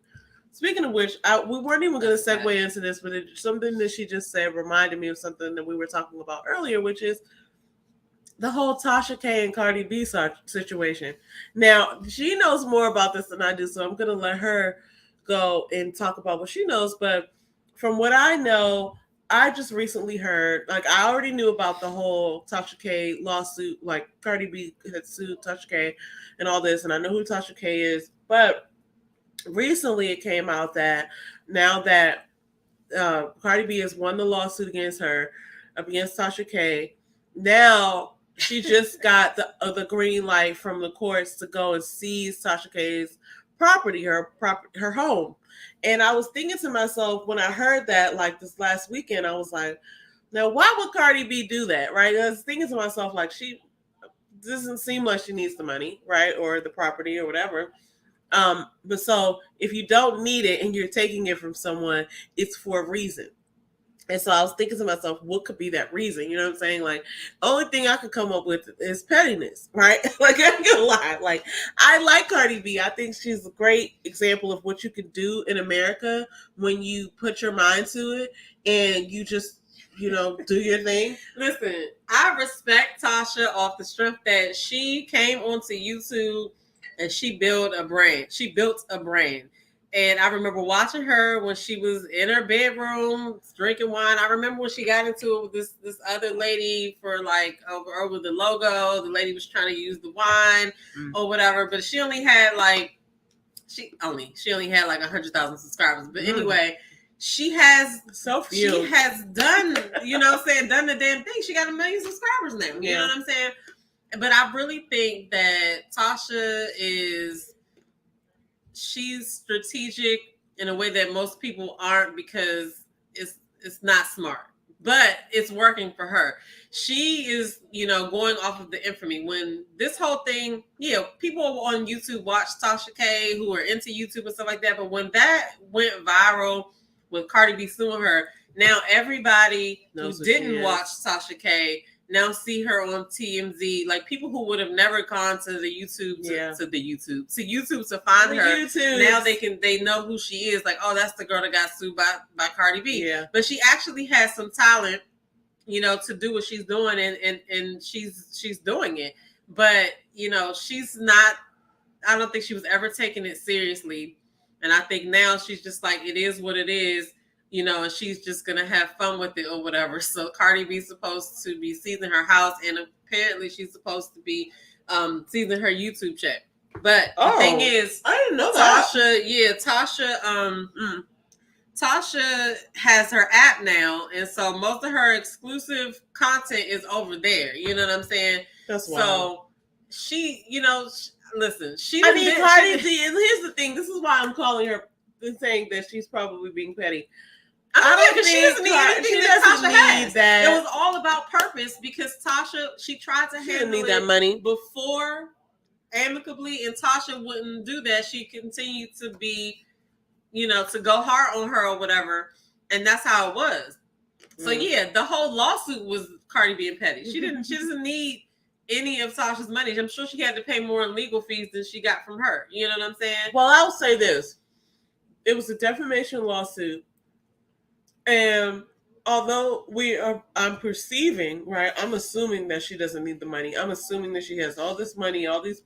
Speaking of which, we weren't even going to segue into this, but something that she just said reminded me of something that we were talking about earlier, which is the whole Tasha K and Cardi B situation. Now, she knows more about this than I do, so I'm going to let her go and talk about what she knows. But from what I know, I just recently heard, like, I already knew about the whole Tasha K lawsuit, like Cardi B had sued Tasha K and all this, and I know who Tasha K is, but recently it came out that now that Cardi B has won the lawsuit against her, against Tasha K, now she just got the green light from the courts to go and seize Tasha K's property, her home. And I was thinking to myself, when I heard that, like, this last weekend, I was like, now why would Cardi B do that, right? I was thinking to myself, like, she doesn't seem like she needs the money, right, or the property or whatever. But so if you don't need it and you're taking it from someone, it's for a reason. And so I was thinking to myself, what could be that reason? You know what I'm saying? Like, the only thing I could come up with is pettiness, right? Like, I'm not gonna lie. Like, I like Cardi B. I think she's a great example of what you can do in America when you put your mind to it and you just, do your thing. Listen, I respect Tasha off the strength that she came onto YouTube and she built a brand. And I remember watching her when she was in her bedroom drinking wine. I remember when she got into it with this other lady for, like, over the logo. The lady was trying to use the wine or whatever, but she only had like 100,000 subscribers. But anyway, she has done, done the damn thing. She got 1 million subscribers now. You know what I'm saying? But I really think that Tasha she's strategic in a way that most people aren't, because it's not smart, but it's working for her. She is, going off of the infamy. When this whole thing, people on YouTube watch Tasha K who are into YouTube and stuff like that. But when that went viral with Cardi B suing her, now everybody who didn't watch Tasha K now see her on TMZ, like people who would have never gone to the YouTube to find her. Now they know who she is. Like, oh, that's the girl that got sued by Cardi B. Yeah. But she actually has some talent, to do what she's doing, and she's doing it. But she's not. I don't think she was ever taking it seriously, and I think now she's just like, it is what it is. And she's just going to have fun with it or whatever. So Cardi B's supposed to be seizing her house, and apparently she's supposed to be seizing her YouTube check. But the thing is, I didn't know Tasha has her app now, and so most of her exclusive content is over there. You know what I'm saying? That's wild. So she, listen, Cardi B, and here's the thing, this is why I'm calling her and saying that she's probably being petty. I don't think she doesn't need anything that Tasha has. It was all about purpose, because Tasha, she tried to handle that money before amicably, and Tasha wouldn't do that. She continued to be, to go hard on her or whatever, and that's how it was. So the whole lawsuit was Cardi being petty. She doesn't need any of Tasha's money. I'm sure she had to pay more in legal fees than she got from her. You know what I'm saying? Well, I'll say this. It was a defamation lawsuit. And although I'm perceiving, right, I'm assuming that she doesn't need the money. I'm assuming that she has all this money, all these,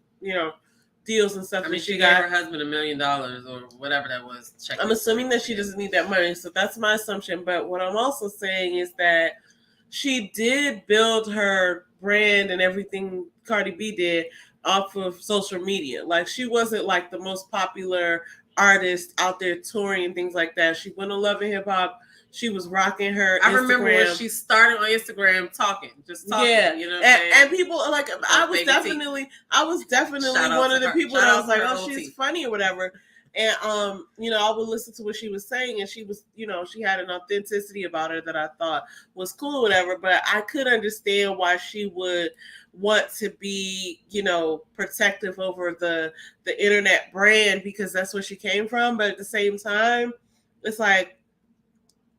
deals and stuff. I mean, she gave her husband $1 million or whatever that was. I'm assuming that she doesn't need that money. So that's my assumption. But what I'm also saying is that she did build her brand and everything Cardi B did off of social media. Like, she wasn't like the most popular artists out there touring and things like that. She went on Love and Hip Hop. She was rocking her Instagram. Remember when she started on Instagram talking. Yeah, you know what I'm saying? And people like, I was definitely one of the people that was like, oh, she's funny or whatever. And I would listen to what she was saying, and she was, she had an authenticity about her that I thought was cool or whatever. But I could understand why she would want to be, protective over the internet brand, because that's where she came from. But at the same time, it's like,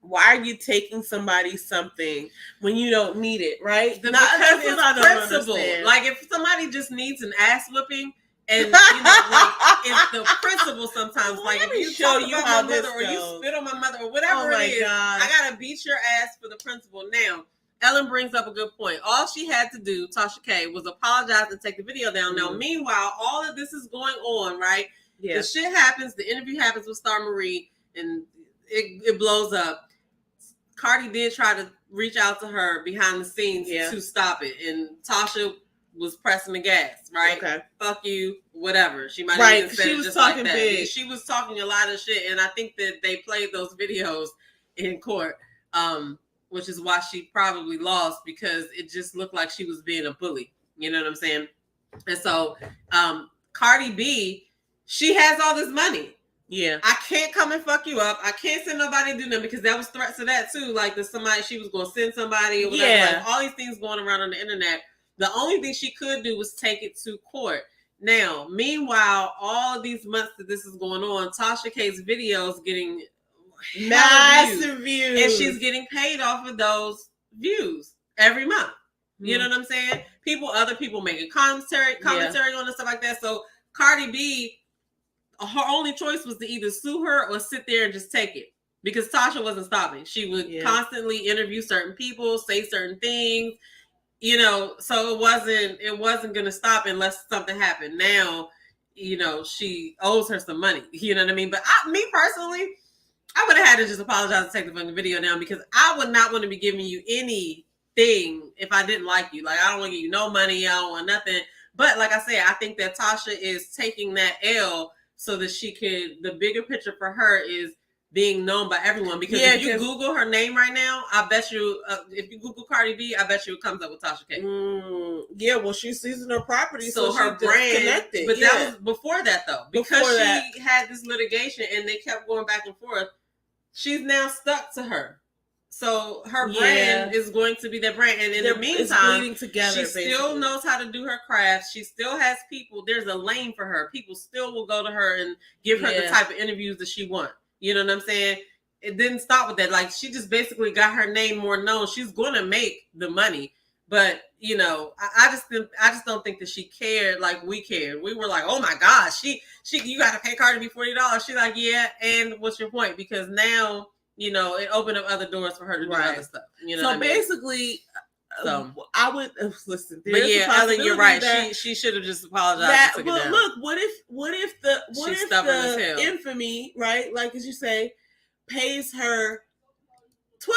why are you taking somebody something when you don't need it, right? Because it's principle. Like, if somebody just needs an ass whipping, and it's the principle sometimes. Well, like, if you show you how my mother, or you spit on my mother, or whatever it is, I gotta beat your ass for the principle. Now, Ellen brings up a good point. All she had to do, Tasha K, was apologize and take the video down. Now, meanwhile, all of this is going on, right? Yeah. The shit happens. The interview happens with Star Marie, and it blows up. Cardi did try to reach out to her behind the scenes to stop it, and Tasha was pressing the gas, right? Okay. Fuck you, whatever. She might have even said it just like that. Big. She was talking a lot of shit, and I think that they played those videos in court, which is why she probably lost, because it just looked like she was being a bully. You know what I'm saying? And so Cardi B, she has all this money. Yeah, I can't come and fuck you up. I can't send nobody to do nothing, because that was threats to that too. Like, she was going to send somebody or whatever. Yeah. Like, all these things going around on the internet. The only thing she could do was take it to court. Now, meanwhile, all of these months that this is going on, Tasha K's videos getting massive views, and she's getting paid off of those views every month. You know what I'm saying? Other people making commentary on and stuff like that. So Cardi B, her only choice was to either sue her or sit there and just take it, because Tasha wasn't stopping. She would constantly interview certain people, say certain things, so it wasn't going to stop unless something happened. Now, she owes her some money, you know what I mean? But me personally, I would have had to just apologize and take the fucking video down, because I would not want to be giving you anything if I didn't like you. Like, I don't want to give you no money. I don't want nothing. But like I said, I think that Tasha is taking that L so that she could, the bigger picture for her is being known by everyone. Because if you Google her name right now, I bet you, if you Google Cardi B, I bet you it comes up with Tasha K. Yeah, well, she's seizing her property, so her brand connected. But that was before that, though. Because she had this litigation and they kept going back and forth, she's now stuck to her. So her brand is going to be that brand. And in the meantime, she still knows how to do her craft. She still has people. There's a lane for her. People still will go to her and give her the type of interviews that she wants. You know what I'm saying? It didn't stop with that. Like, she just basically got her name more known. She's going to make the money. But, I just don't think that she cared like we cared. We were like, oh my gosh, you got to pay Cardi B $40. She's like, yeah. And what's your point? Because now, it opened up other doors for her to do other stuff. So basically, I would listen. But yeah, Ellen, you're right. She should have just apologized. But look, what if the infamy, right? Like, as you say, pays her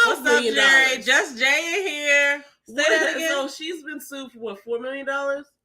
$12 million. Jerry? Just Jay in here. Say that again. So she's been sued for what, $4 million?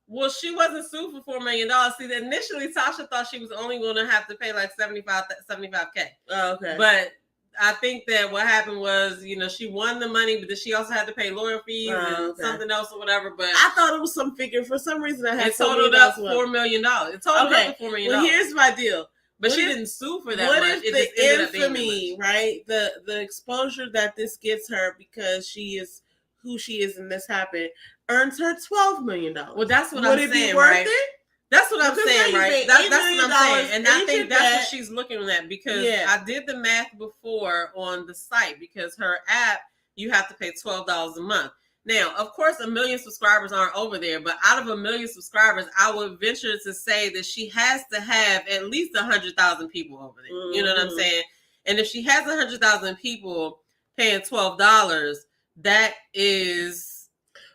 Well, she wasn't sued for $4 million. See, initially Tasha thought she was only going to have to pay like $75K. Oh, okay. But I think that what happened was, she won the money, but then she also had to pay lawyer fees and something else or whatever. But I thought it was some figure. For some reason, I had it totaled up $4 million. It totaled up $4 million. Well, here's my deal. But she didn't sue for that much. What if the infamy, right? The exposure that this gets her because she is who she is and this happened earns her $12 million. Well, that's what I'm saying, right? Would it be worth it? That's what I'm saying, right? That's what I'm saying. And I think that's what she's looking at, because I did the math before on the site, because her app, you have to pay $12 a month. Now, of course, 1 million subscribers aren't over there, but out of 1 million subscribers, I would venture to say that she has to have at least 100,000 people over there. Mm-hmm. You know what I'm saying? And if she has 100,000 people paying $12, that is...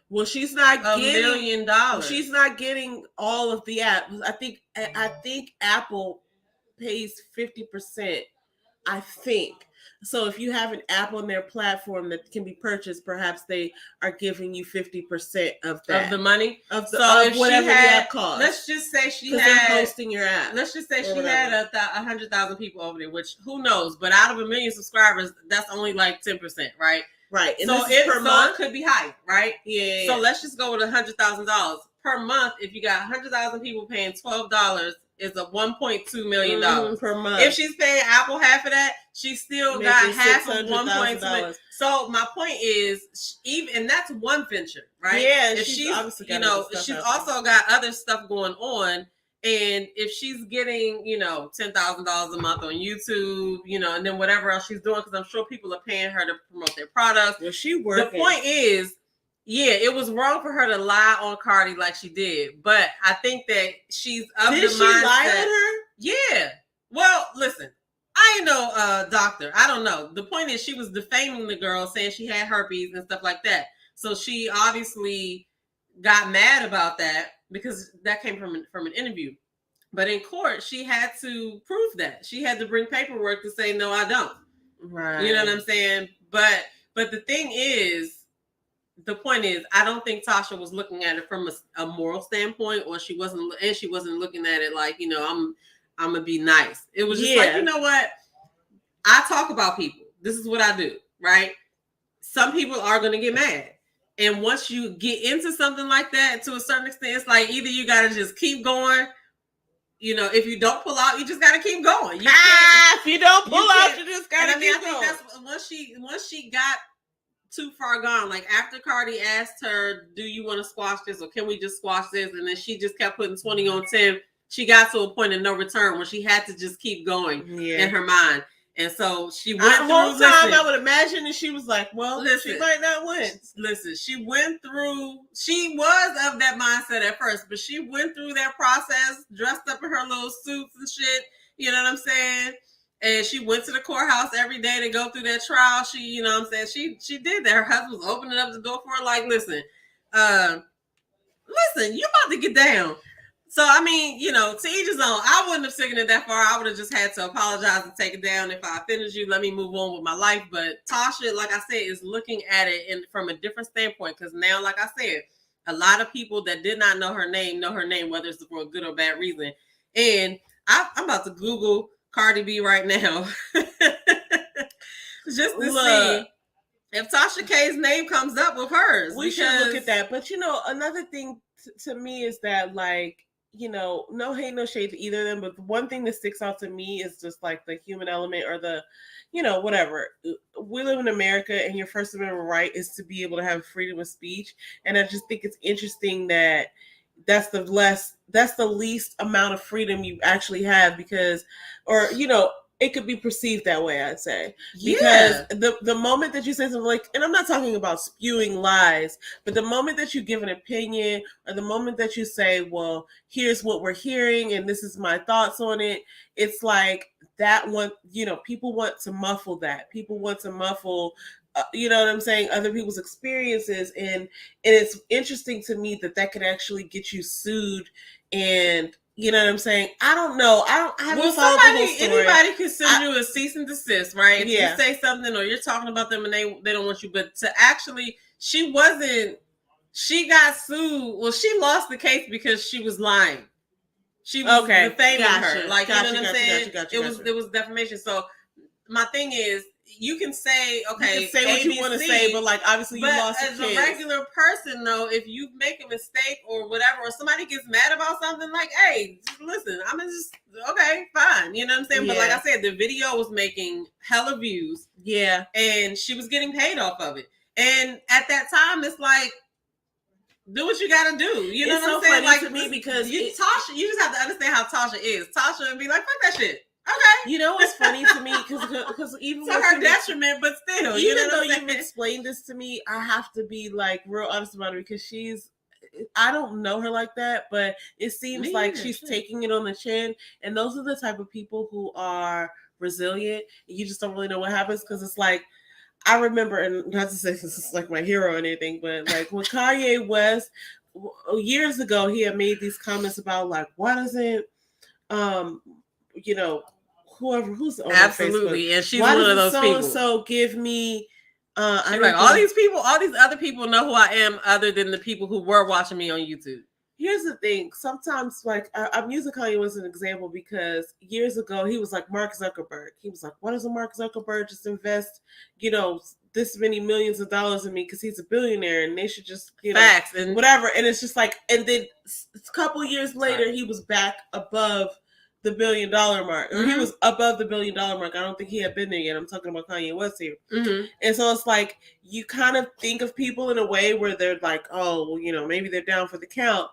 Well, she's not getting $1 million. Well, she's not getting all of the apps. I think Apple pays 50%. I think. So if you have an app on their platform that can be purchased, perhaps they are giving you 50% of that. Of the money? Of whatever the app costs. Let's just say because they're hosting your app. Let's just say she had 100,000 people over there, which who knows? But out of 1 million subscribers, that's only like 10%, right? Right. And so it could be higher, right? Yeah. So let's just go with $100,000 per month. If you got 100,000 people paying $12, is a $1.2 million per month. If she's paying Apple half of that, she still got half of $1.2 million. So my point is, even and that's one venture, right? Yeah. If she's she's also got other stuff going on. And if she's getting, $10,000 a month on YouTube, and then whatever else she's doing, because I'm sure people are paying her to promote their products. Well, she working. The point is, yeah, it was wrong for her to lie on Cardi like she did, but I think that she's of the mindset. Did she lie on her? Yeah. Well, listen, I ain't no doctor. I don't know. The point is, she was defaming the girl, saying she had herpes and stuff like that. So she obviously got mad about that because that came from an interview. But in court, she had to prove that. She had to bring paperwork to say, no, I don't. Right. You know what I'm saying? But the thing is, the point is, I don't think Tasha was looking at it from a moral standpoint, or she wasn't looking at it like, I'm gonna be nice. It was just like, you know what? I talk about people. This is what I do, right? Some people are gonna get mad. And once you get into something like that, to a certain extent, it's like either you gotta just keep going. If you don't pull out, you just gotta keep going. If you don't pull out, you just gotta keep going. I think that's once she got too far gone. Like after Cardi asked her, "Do you want to squash this, or can we just squash this?" And then she just kept putting 20 on 10. She got to a point of no return where she had to just keep going in her mind. And so she went through. The whole time, I would imagine that she was like, "Well, she might not win." Listen, she went through. She was of that mindset at first, but she went through that process, dressed up in her little suits and shit. You know what I'm saying? And she went to the courthouse every day to go through that trial. She, you know what I'm saying? She did that. Her husband was opening up the door for her, like, listen, you about to get down. So, I mean, to each his own. I wouldn't have taken it that far. I would have just had to apologize and take it down. If I offended you, let me move on with my life. But Tasha, like I said, is looking at it from a different standpoint. Because now, like I said, a lot of people that did not know her name, whether it's for a good or bad reason. And I'm about to Google Cardi B right now just to see if Tasha K's name comes up with hers. We should look at that. But another thing to me is that, like, no hate, no shade to either of them, but the one thing that sticks out to me is just like the human element, or the whatever. We live in America, and your First Amendment right is to be able to have freedom of speech. And I just think it's interesting that that's the least amount of freedom you actually have, because, or it could be perceived that way, I'd say. Because the moment that you say something like, and I'm not talking about spewing lies, but the moment that you give an opinion, or the moment that you say, well, here's what we're hearing and this is my thoughts on it, it's like that one, people want to muffle that. People want to muffle, you know what I'm saying, other people's experiences. And it's interesting to me that could actually get you sued. And you know what I'm saying? I don't know. I haven't followed the whole story. Anybody can send you a cease and desist, right? If you say something, or you're talking about them and they don't want you. But to actually, she got sued. Well, she lost the case because she was lying. She was defaming her. Like, you know what I'm saying? It was defamation. So my thing is, you can say, okay, you can say what you want to say, but like, obviously you lost the case. As a regular person, though, if you make a mistake or whatever, or somebody gets mad about something, like, hey, listen, I'm just, okay, fine. You know what I'm saying? But like I said, the video was making hella views. Yeah. And she was getting paid off of it. And at that time, it's like, do what you gotta do. You know what I'm saying? Like, to me, because Tasha, you just have to understand how Tasha is. Tasha would be like, fuck that shit. Okay. You know what's funny to me? Because even to her detriment, but still, even though you've explained this to me, I have to be like real honest about it, because I don't know her like that, but it seems like she's taking it on the chin. And those are the type of people who are resilient. You just don't really know what happens, because it's like, I remember, and not to say this is like my hero or anything, but like when Kanye West, years ago, he had made these comments about like, why doesn't, who's on absolutely, Facebook. and she's Why one of does those people. so give me? She's like, all these other people know who I am, other than the people who were watching me on YouTube. Here's the thing. Sometimes, like, I'm using Kanye as an example because years ago he was like Mark Zuckerberg. He was like, "Why doesn't Mark Zuckerberg just invest, this many millions of dollars in me because he's a billionaire and they should just, facts and whatever." And it's just like, and then a couple years later he was back above the $1 billion mark, or he was above the $1 billion mark. I don't think he had been there yet. I'm talking about Kanye West here. And so it's like you kind of think of people in a way where they're like, oh, well, maybe they're down for the count.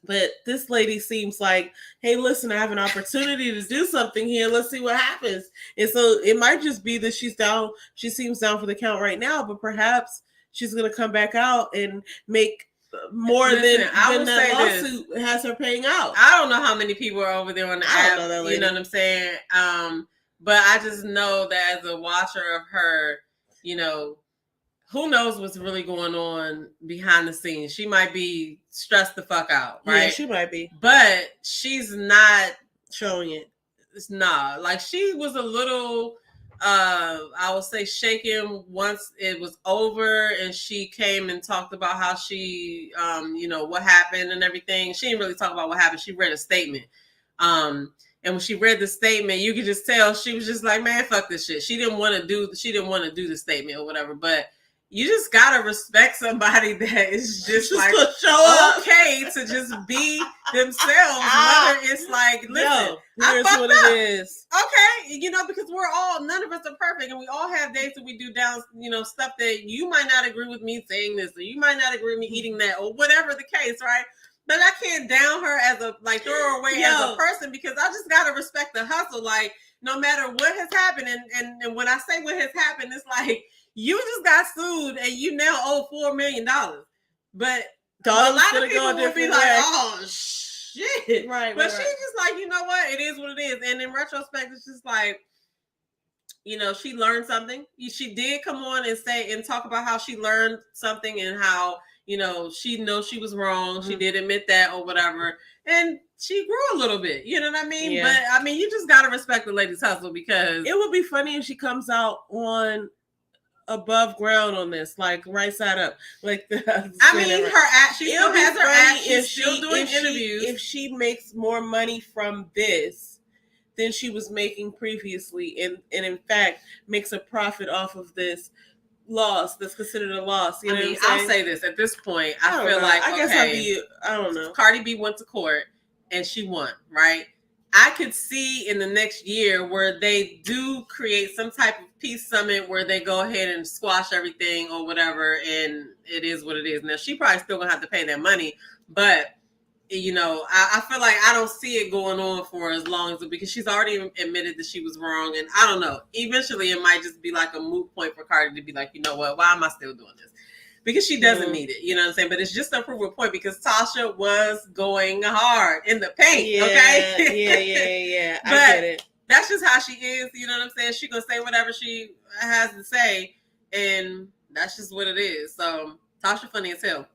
But this lady seems like, hey, listen, I have an opportunity to do something here. Let's see what happens. And so it might just be that she's down. She seems down for the count right now, but perhaps she's going to come back out and make more than that lawsuit has her paying out. I don't know how many people are over there on the app. You know what I'm saying? But I just know that as a watcher of her, who knows what's really going on behind the scenes. She might be stressed the fuck out, right? Yeah, she might be. But she's not showing it. Nah, like she was a little, I would say, shaken once it was over and she came and talked about how she, what happened and everything. She didn't really talk about what happened. She read a statement. And when she read the statement, you could just tell she was just like, man, fuck this shit. She didn't want to do the statement or whatever, but you just gotta respect somebody that is just like okay to just be themselves. Whether it's like, listen, here's what it is. Okay, because none of us are perfect, and we all have days that we do down, stuff that you might not agree with me saying this, or you might not agree with me eating that, or whatever the case, right? But I can't down her as throw her away as a person because I just gotta respect the hustle. Like no matter what has happened, and when I say what has happened, it's like. You just got sued and you now owe $4 million. But a lot of people will be like, oh, shit. Right, but she's just like, you know what? It is what it is. And in retrospect, it's just like, she learned something. She did come on and say and talk about how she learned something and how, she knows she was wrong. She did admit that or whatever. And she grew a little bit. You know what I mean? Yeah. But, you just got to respect the lady's hustle because... It would be funny if she comes out on... above ground on this, like right side up, like the. She still has her act. She's still doing interviews. If she makes more money from this than she was making previously, and in fact makes a profit off of this loss that's considered a loss. I'll say this at this point. I feel like I don't know. Cardi B went to court and she won, right? I could see in the next year where they do create some type of peace summit where they go ahead and squash everything or whatever, and it is what it is. Now, she probably still gonna have to pay that money, but I feel like I don't see it going on for as long as because she's already admitted that she was wrong, and I don't know. Eventually, it might just be like a moot point for Cardi to be like, you know what? Why am I still doing this? Because she doesn't need it, you know what I'm saying? But it's just a proof of point because Tasha was going hard in the paint, okay? Yeah. I but get it. That's just how she is, you know what I'm saying? She gonna say whatever she has to say, and that's just what it is. So Tasha funny as hell.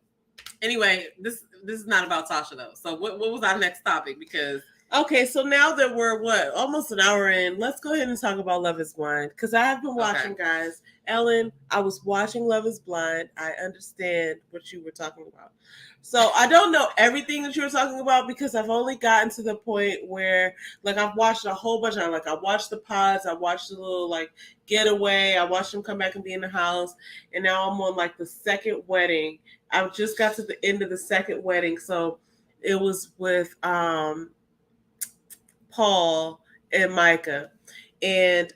Anyway, this is not about Tasha though. So what was our next topic? Because okay, so now that we're almost an hour in, let's go ahead and talk about Love is Blind because I have been watching, guys. Ellen, I was watching Love is Blind. I understand what you were talking about. So I don't know everything that you were talking about because I've only gotten to the point where, like, I've watched a whole bunch of, like, I watched the pods, I watched the little, like, getaway, I watched them come back and be in the house, and now I'm on, like, the second wedding. I just got to the end of the second wedding, so it was with Paul and Micah, and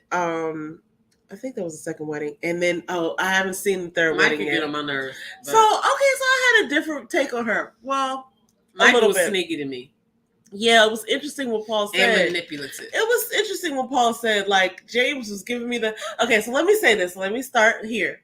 I think that was the second wedding, and then I haven't seen the third wedding yet. Get on my nerves. So I had a different take on her. Well, Micah was sneaky to me. Yeah, it was interesting what Paul said. And manipulative. It was interesting what Paul said. Like James was giving me the. Okay, so let me say this. Let me start here.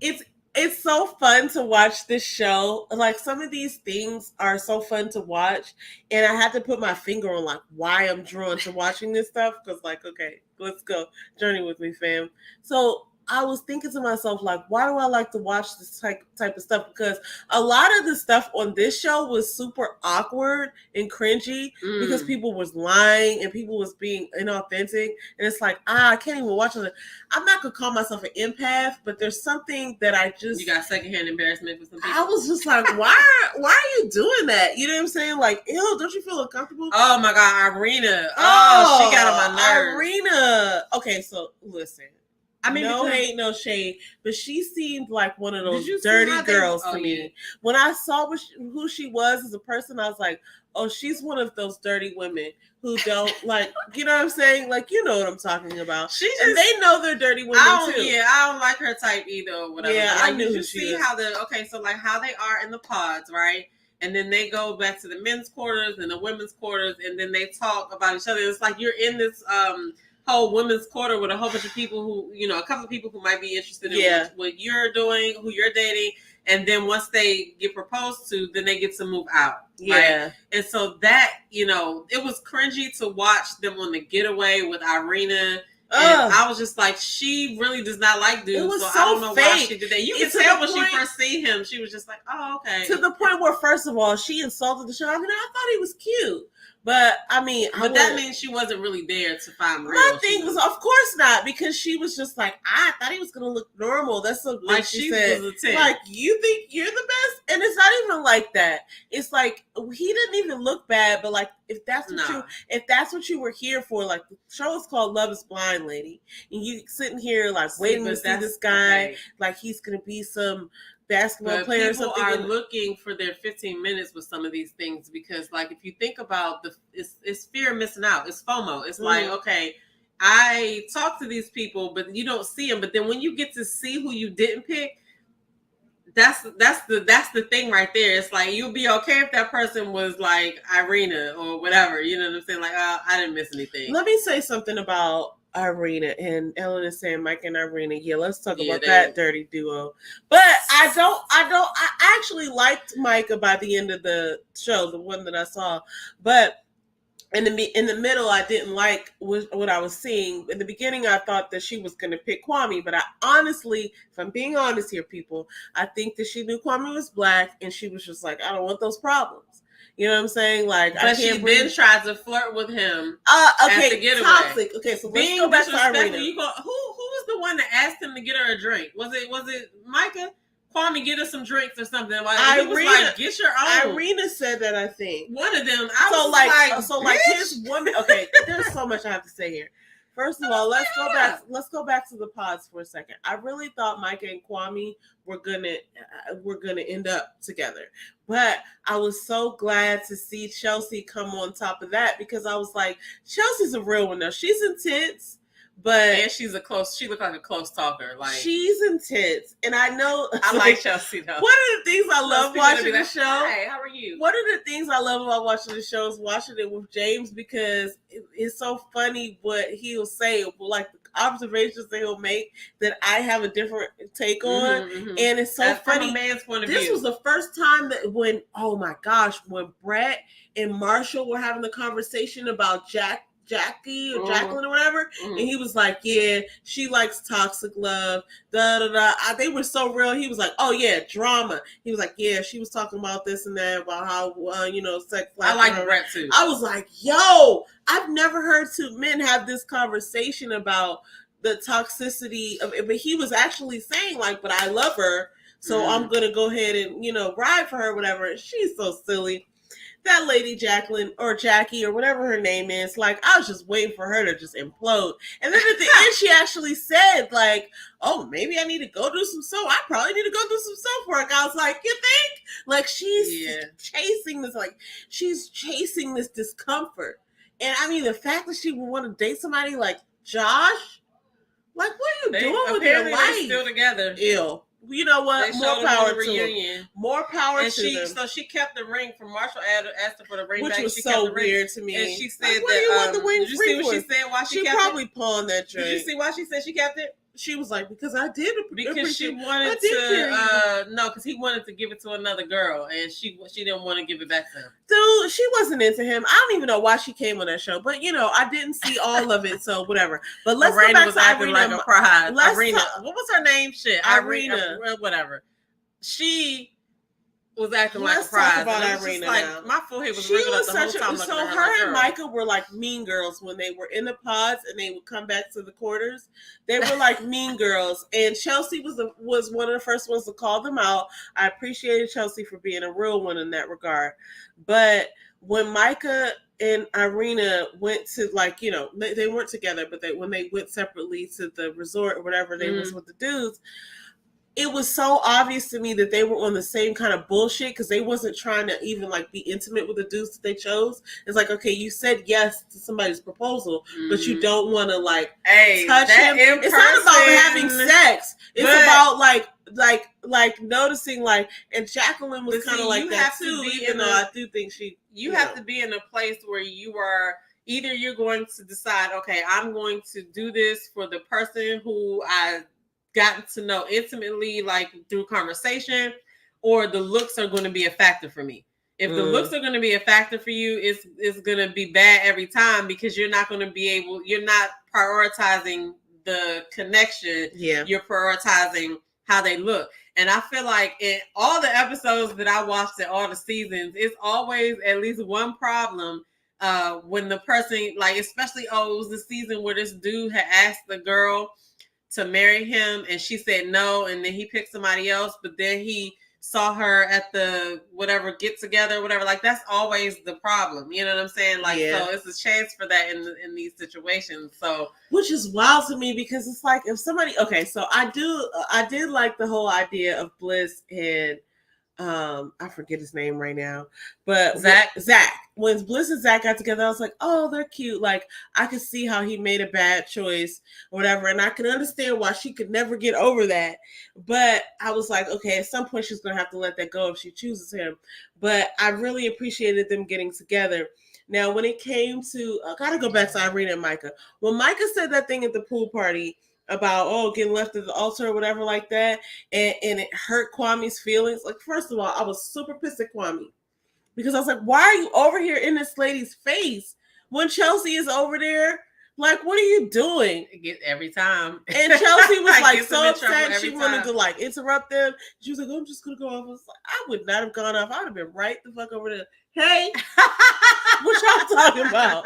It's so fun to watch this show. Like some of these things are so fun to watch, and I had to put my finger on like why I'm drawn to watching this stuff because, like, okay, let's go journey with me, fam. So I was thinking to myself, like, why do I like to watch this type of stuff? Because a lot of the stuff on this show was super awkward and cringy because people was lying and people was being inauthentic. And it's like, I can't even watch it. I'm not going to call myself an empath, but there's something that I just... You got secondhand embarrassment for some people? I was just like, why are you doing that? You know what I'm saying? Like, ew, don't you feel uncomfortable? Oh, my God, Irina. Oh, she got on my nerves. Irina. Okay, so listen. I mean, no hate, no shade, but she seemed like one of those dirty girls to me. Yeah. When I saw who she was as a person, I was like, oh, she's one of those dirty women who don't like, you know what I'm saying? Like, you know what I'm talking about. And they know they're dirty women too. Yeah, I don't like her type either or whatever. Yeah, like, I knew you see how so like how they are in the pods, right? And then they go back to the men's quarters and the women's quarters, and then they talk about each other. It's like you're in this whole women's quarter with a whole bunch of people who, you know, a couple of people who might be interested in what you're doing, who you're dating. And then once they get proposed to, then they get to move out. Yeah. Right? And so that, you know, it was cringy to watch them on the getaway with Irina. And I was just like, she really does not like dudes. It was so I don't know fake. Why she did that. You can tell when she first see him, she was just like, oh, okay. To the point where, first of all, she insulted the show. I mean, I thought he was cute. But I mean, that means she wasn't really there to find real. My thing was, of course not, because she was just like, I thought he was gonna look normal. That's what like she said. Was a 10. Like, you think you're the best, and it's not even like that. It's like he didn't even look bad, but like if that's what you were here for, like the show is called Love Is Blind, lady, and you sitting here like waiting to see this guy, like he's gonna be some basketball player or something. People are looking for their 15 minutes with some of these things because, like, if you think about it's fear of missing out. It's FOMO. It's like, okay, I talk to these people, but you don't see them. But then when you get to see who you didn't pick, that's the thing right there. It's like you'll be okay if that person was like Irina or whatever. You know what I'm saying? Like, I didn't miss anything. Let me say something about Irina, and Ellen is saying Mike and Irina. Yeah, let's talk about that dirty duo. But I actually liked Micah by the end of the show, the one that I saw. But in the middle, I didn't like what I was seeing. In the beginning, I thought that she was going to pick Kwame, but I honestly, if I'm being honest here, people, I think that she knew Kwame was black, and she was just like, I don't want those problems. You know what I'm saying? Like, but she then tried to flirt with him. Okay, at the getaway. Toxic. Okay, so let's go back to Irina. Who was the one that asked him to get her a drink? Was it Micah? Kwame, get us some drinks or something. Like, Irina was like, get your own. Irina said that, I think. One of them. Like his woman. Okay, there's so much I have to say here. First of all, let's go back to the pods for a second. I really thought Micah and Kwame were gonna end up together, but I was so glad to see Chelsea come on top of that because I was like, Chelsea's a real one now. She's intense, but she looked like a close talker. Like, she's intense, and I know I like Chelsea though. One of the things I love watching the show. Hey, how are you? One of the things I love about watching the show is watching it with James because it's so funny what he'll say, like the observations that he'll make that I have a different take on, and it's so funny. From a man's point of view. This was the first time that when Brett and Marshall were having the conversation about Jackie or Jacqueline or whatever, and he was like, yeah, she likes toxic love, they were so real. He was like, oh yeah, drama. He was like, yeah, she was talking about this and that, about how sex life. I like Brett too. I was like, yo, I've never heard two men have this conversation about the toxicity of it, but he was actually saying like, but I love her, so I'm gonna go ahead and ride for her, whatever. And she's so silly. That lady Jacqueline or Jackie or whatever her name is, like, I was just waiting for her to just implode. And then at the end, she actually said, like, oh, maybe I need to go do some soap. I probably need to go do some soap work. I was like, you think? Like, she's chasing this discomfort. And I mean, the fact that she would want to date somebody like Josh, like, what are you doing with your life? They're still together. Ew. You know what? More power to them. More power to them. So she kept the ring from Marshall. Asked her for the ring which back. was so weird to me. And she said what do you want the ring? Did you see what she said? Why she kept probably pawned that ring. Did you see why she said she kept it? She was like, because I did because she wanted to no, because he wanted to give it to another girl, and she didn't want to give it back to him. Dude, she wasn't into him. I don't even know why she came on that show, but I didn't see all of it, so whatever. But let's go back to Irina. Like a pride. Irina, what was her name? Shit, Irina, whatever. She was acting like a prize. Talk about Irina now. My forehead was wrinkling up the whole time. So her and Micah were like mean girls when they were in the pods and they would come back to the quarters. They were like mean girls, and Chelsea was one of the first ones to call them out. I appreciated Chelsea for being a real one in that regard. But when Micah and Irina went to they weren't together, but when they went separately to the resort or whatever, they was with the dudes. It was so obvious to me that they were on the same kind of bullshit because they wasn't trying to even be intimate with the dudes that they chose. It's like, okay, you said yes to somebody's proposal, but you don't want to touch him. It's not about having sex. It's about like noticing and Jacqueline was kind of like that too. Even though I do think you have to be in a place where you are. Either you're going to decide, okay, I'm going to do this for the person who I gotten to know intimately, through conversation, or the looks are going to be a factor for me. If the looks are going to be a factor for you, it's going to be bad every time because you're not going to you're not prioritizing the connection. Yeah. You're prioritizing how they look. And I feel like in all the episodes that I watched in all the seasons, it's always at least one problem when the person, especially, it was the season where this dude had asked the girl to marry him and she said no, and then he picked somebody else, but then he saw her at the whatever get together, whatever. That's always the problem. You know what I'm saying? So it's a chance for that in these situations. So which is wild to me because it's like if somebody so I did like the whole idea of Bliss and I forget his name right now, but Zach. When Bliss and Zach got together, I was like, oh, they're cute. I could see how he made a bad choice or whatever, and I can understand why she could never get over that. But I was like, okay, at some point she's gonna have to let that go if she chooses him. But I really appreciated them getting together. Now, when it came to, I gotta go back to Irina and Micah. When Micah said that thing at the pool party about getting left at the altar or whatever like that, and it hurt Kwame's feelings. First of all, I was super pissed at Kwame because I was like, why are you over here in this lady's face when Chelsea is over there? What are you doing? It gets every time. And Chelsea was so upset she wanted to interrupt them. She was like, I'm just gonna go off. I was like, I would not have gone off. I would have been right the fuck over there. Hey, what y'all talking about?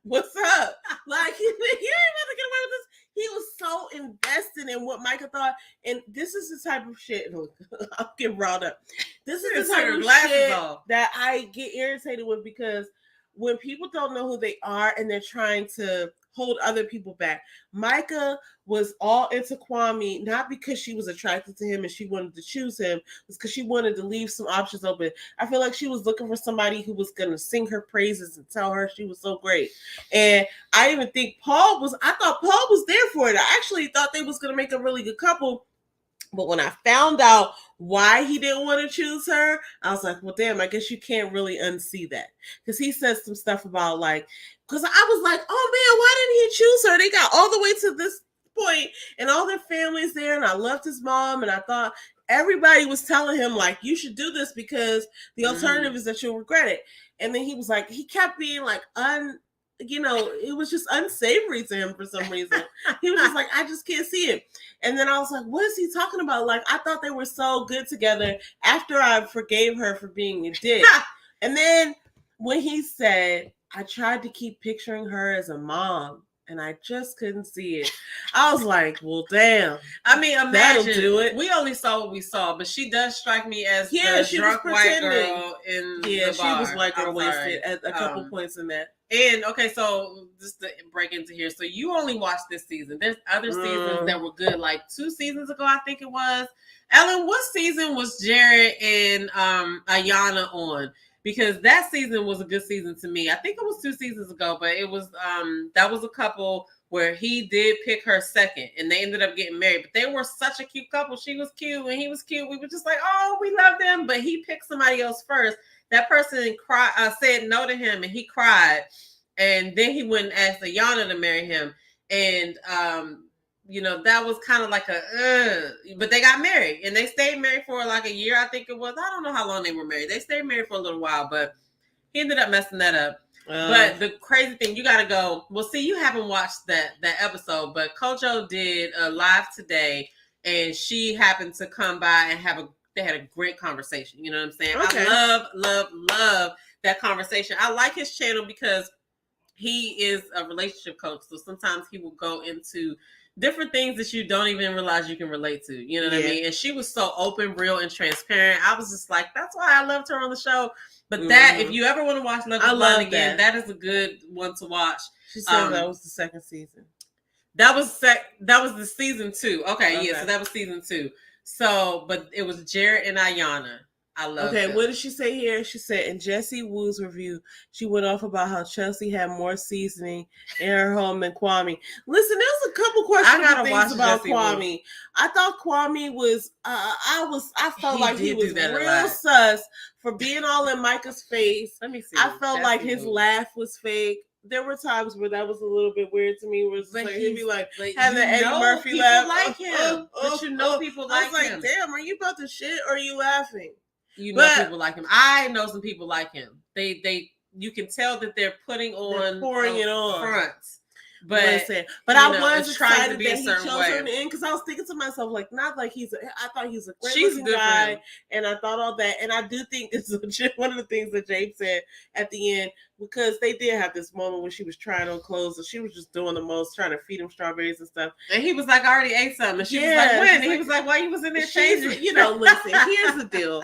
What's up? You ain't about to get away with this. He was so invested in what Micah thought, and this is the type of shit. I'll get riled up. This is the type of shit that I get irritated with because when people don't know who they are and they're trying to hold other people back. Micah was all into Kwame, not because she was attracted to him and she wanted to choose him, it's because she wanted to leave some options open. I feel like she was looking for somebody who was going to sing her praises and tell her she was so great. And I even think I thought Paul was there for it. I actually thought they was going to make a really good couple. But when I found out why he didn't want to choose her, I was like, well, damn, I guess you can't really unsee that. Because he said some stuff about because I was like, oh man, why didn't he choose her? They got all the way to this point and all their families there. And I loved his mom. And I thought everybody was telling him you should do this because the alternative is that you'll regret it. And then he was he kept being it was just unsavory to him for some reason. He was just I just can't see it. And then I was like, what is he talking about? I thought they were so good together after I forgave her for being a dick. And then when he said, I tried to keep picturing her as a mom and I just couldn't see it. I was like, well, damn. I mean, imagine. That'll do it. We only saw what we saw, but she does strike me as the drunk white girl in the bar. She was white girl wasted at a couple points in that. And okay, so just to break into here, so you only watched this season. There's other seasons that were good, 2 seasons ago, I think it was. Ellen, what season was Jared and Ayana on? Because that season was a good season to me. I think it was 2 seasons ago, but it was that was a couple where he did pick her second, and they ended up getting married. But they were such a cute couple. She was cute, and he was cute. We were just like, oh, we love them. But he picked somebody else first. That person said no to him, and he cried. And then he went and asked Ayana to marry him. And that was kind of like but they got married and they stayed married for like a year, I think it was. I don't know how long they were married. They stayed married for a little while, but he ended up messing that up. But the crazy thing, you got to go. Well, see, you haven't watched that episode, but Kojo did a live today, and she happened to come by and they had a great conversation. You know what I'm saying? Okay. I love that conversation. I like his channel because he is a relationship coach. So sometimes he will go into different things that you don't even realize you can relate to. You know what I mean? And she was so open, real, and transparent. I was just like, that's why I loved her on the show. But that, if you ever want to watch Love is Blind again, that is a good one to watch. She said that was the second season. That was the season 2. Okay, yeah, so that was season 2. So, but it was Jared and Ayanna. I love it. What did she say here? She said in Jessie Woo's review, she went off about how Chelsea had more seasoning in her home than Kwame. Listen, there's a couple questionable things about Kwame. Woo. I thought Kwame was I felt like he was real sus for being all in Micah's face. Let me see. I felt like his laugh was fake. There were times where that was a little bit weird to me. Where like he'd be like having Eddie Murphy laugh. Like him. But people like him. I was like, damn, are you about to shit or are you laughing? People like him. I know some people like him. You can tell that they're pouring it on front. But I was trying to be a certain way. Her in because I was thinking to myself, like, not like I thought he's a great looking guy, and I thought all that, and I do think it's one of the things that James said at the end, because they did have this moment when she was trying on clothes, and she was just doing the most, trying to feed him strawberries and stuff, and he was like, I already ate something, and she was like, when? And he was like, why you was in there changing? Listen, here's the deal.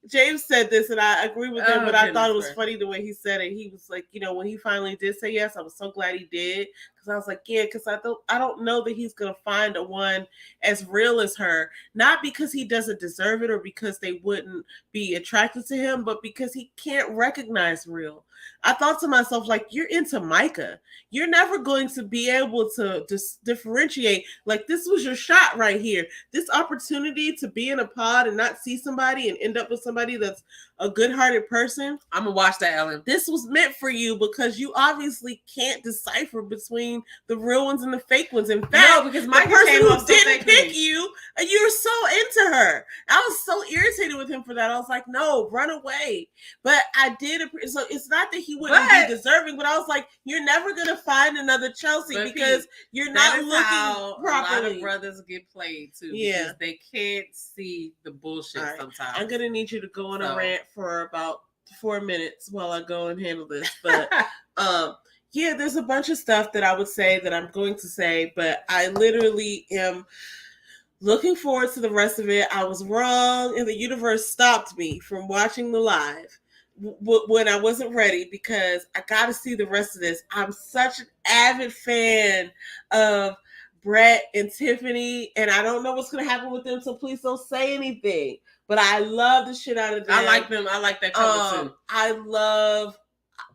James said this, and I agree with him, but I thought it was funny the way he said it. He was like, when he finally did say yes, I was so glad he did, because I was like, yeah, because I don't know that he's going to find a one as real as her, not because he doesn't deserve it or because they wouldn't be attracted to him, but because he can't recognize real. I thought to myself, like, you're into Micah. You're never going to be able to differentiate. Like, this was your shot right here. This opportunity to be in a pod and not see somebody and end up with somebody that's a good-hearted person. I'm going to watch that, Ellen. This was meant for you because you obviously can't decipher between the real ones and the fake ones. In fact, because Micah the person who didn't pick you, you were so into her. I was so irritated with him for that. I was like, no, run away. But I did. So it's not that he wouldn't be deserving, but I was like, you're never going to find another Chelsea because you're not looking properly. A lot of brothers get played too because they can't see the bullshit sometimes. I'm going to need you to go on a rant for about 4 minutes while I go and handle this. But there's a bunch of stuff that I would say that I'm going to say, but I literally am looking forward to the rest of it. I was wrong, and the universe stopped me from watching the live when I wasn't ready because I got to see the rest of this. I'm such an avid fan of Brett and Tiffany, and I don't know what's going to happen with them, so please don't say anything. But I love the shit out of them. I like them. I like that couple too.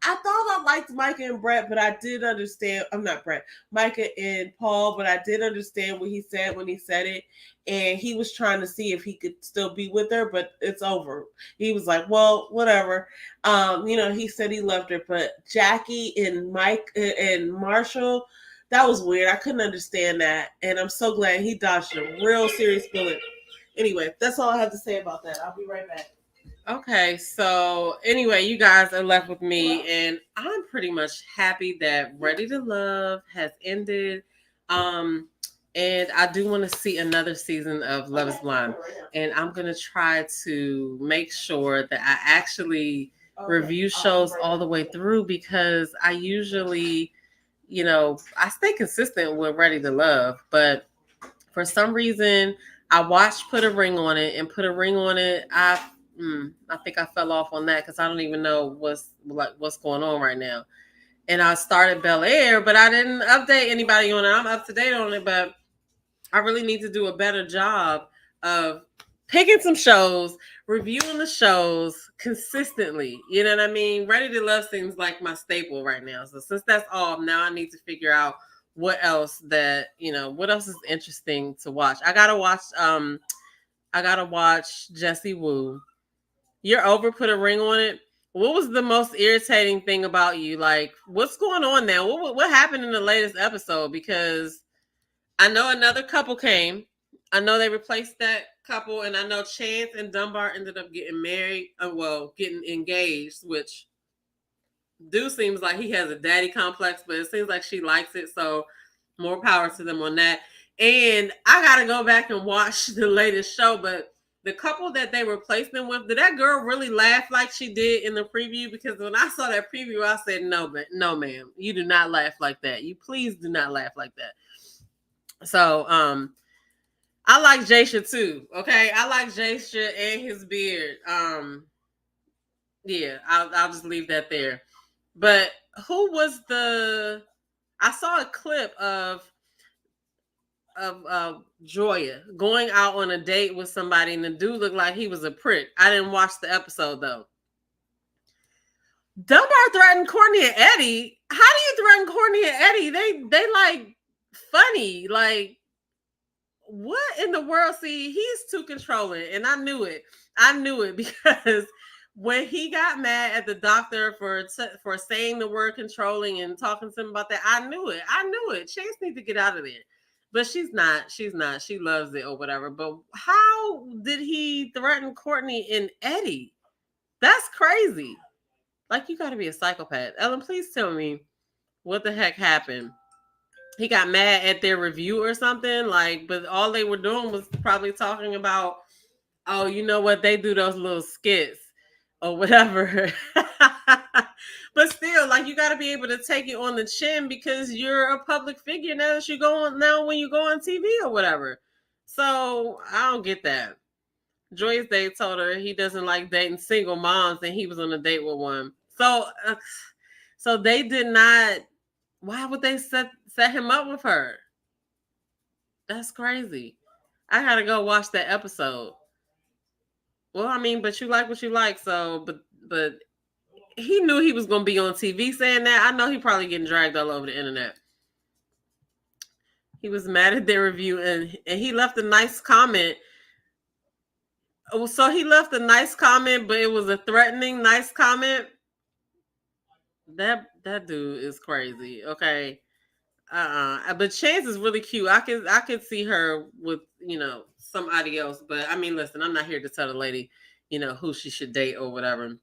I thought I liked Micah and Brett, but I did understand. I'm not Brett. Micah and Paul, but I did understand what he said when he said it. And he was trying to see if he could still be with her, but it's over. He was like, well, whatever. He said he loved her, but Jackie and Mike and Marshall, that was weird. I couldn't understand that. And I'm so glad he dodged a real serious bullet. Anyway, that's all I have to say about that. I'll be right back. Okay, so anyway, you guys are left with me, and I'm pretty much happy that Ready to Love has ended. And I do want to see another season of Love is Blind. And I'm going to try to make sure that I actually review shows all the way through because I usually, I stay consistent with Ready to Love, but for some reason, I watched Put a Ring on It, and Put a Ring on It, I think I fell off on that because I don't even know what's going on right now. And I started Bel Air, but I didn't update anybody on it. I'm up to date on it, but I really need to do a better job of picking some shows, reviewing the shows consistently. You know what I mean? Ready to Love seems like my staple right now. So since that's off, now I need to figure out what else is interesting to watch. I gotta watch Jessie Woo. You're over Put a Ring on It. What was the most irritating thing about you? Like, what's going on now? What happened in the latest episode? Because I know another couple came. I know they replaced that couple, and I know Chance and Dunbar ended up getting married. Getting engaged, which dude seems like he has a daddy complex, but it seems like she likes it. So more power to them on that. And I gotta go back and watch the latest show, but the couple that they replaced them with, did that girl really laugh like she did in the preview? Because when I saw that preview, I said, no, ma'am, you do not laugh like that. You please do not laugh like that. So, I like Jasha too. Okay, I like Jasha and his beard. Yeah, I'll just leave that there. But who was the? I saw a clip of Joya going out on a date with somebody, and the dude looked like he was a prick. I didn't watch the episode though. Dunbar threatened Courtney and Eddie. How do you threaten Courtney and Eddie? They like funny. Like, what in the world? See, he's too controlling, and I knew it. I knew it because when he got mad at the doctor for saying the word controlling and talking to him about that, I knew it. I knew it. Chase needs to get out of there. But she's not. She's not. She loves it or whatever. But how did he threaten Courtney and Eddie? That's crazy. Like, you got to be a psychopath. Ellen, please tell me what the heck happened. He got mad at their review or something. Like, but all they were doing was probably talking about, oh, you know what? They do those little skits or whatever. But still, like, you got to be able to take it on the chin because you're a public figure now that you go on now when you go on TV or whatever. So I don't get that. Joyce Day told her he doesn't like dating single moms, and he was on a date with one. So they did not. Why would they set him up with her? That's crazy. I gotta go watch that episode. Well, I mean, but you like what you like, so but he knew he was gonna be on TV saying that. I know he probably getting dragged all over the internet. He was mad at their review and he left a nice comment. So he left a nice comment, but it was a threatening nice comment. That dude is crazy. Okay. But Chance is really cute. I could see her with, somebody else. But I mean, listen, I'm not here to tell the lady, who she should date or whatever.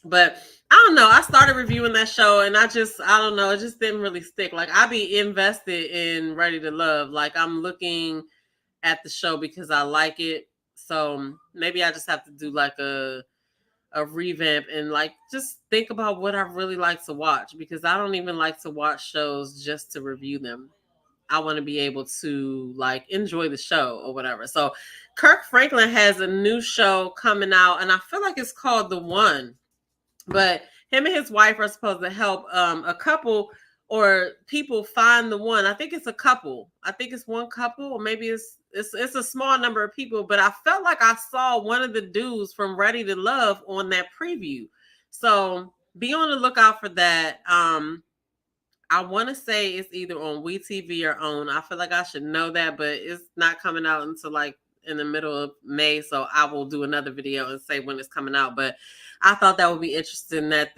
But I don't know. I started reviewing that show and I don't know. It just didn't really stick. Like, I be invested in Ready to Love. Like, I'm looking at the show because I like it. So maybe I just have to do like a revamp and like just think about what I really like to watch, because I don't even like to watch shows just to review them. I want to be able to like enjoy the show or whatever. So Kirk Franklin has a new show coming out and I feel like it's called The One. But him and his wife are supposed to help a couple or people find the one. I think it's a couple. I think it's one couple, or maybe it's a small number of people. But I felt like I saw one of the dudes from Ready to Love on that preview. So be on the lookout for that. I want to say it's either on WeTV or OWN. I feel like I should know that, but it's not coming out until like in the middle of May. So I will do another video and say when it's coming out. But I thought that would be interesting that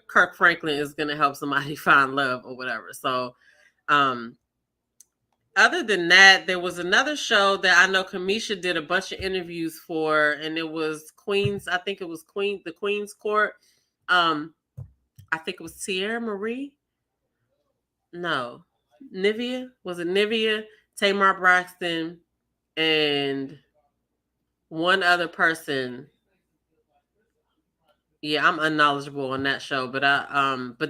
Kirk Franklin is going to help somebody find love or whatever. So, other than that, there was another show that I know Kamisha did a bunch of interviews for, and it was Queens. I think it was the Queen's Court. I think it was Tierra Marie. No, Nivea. Was it Nivea? Tamar Braxton and one other person. Yeah, I'm unknowledgeable on that show, but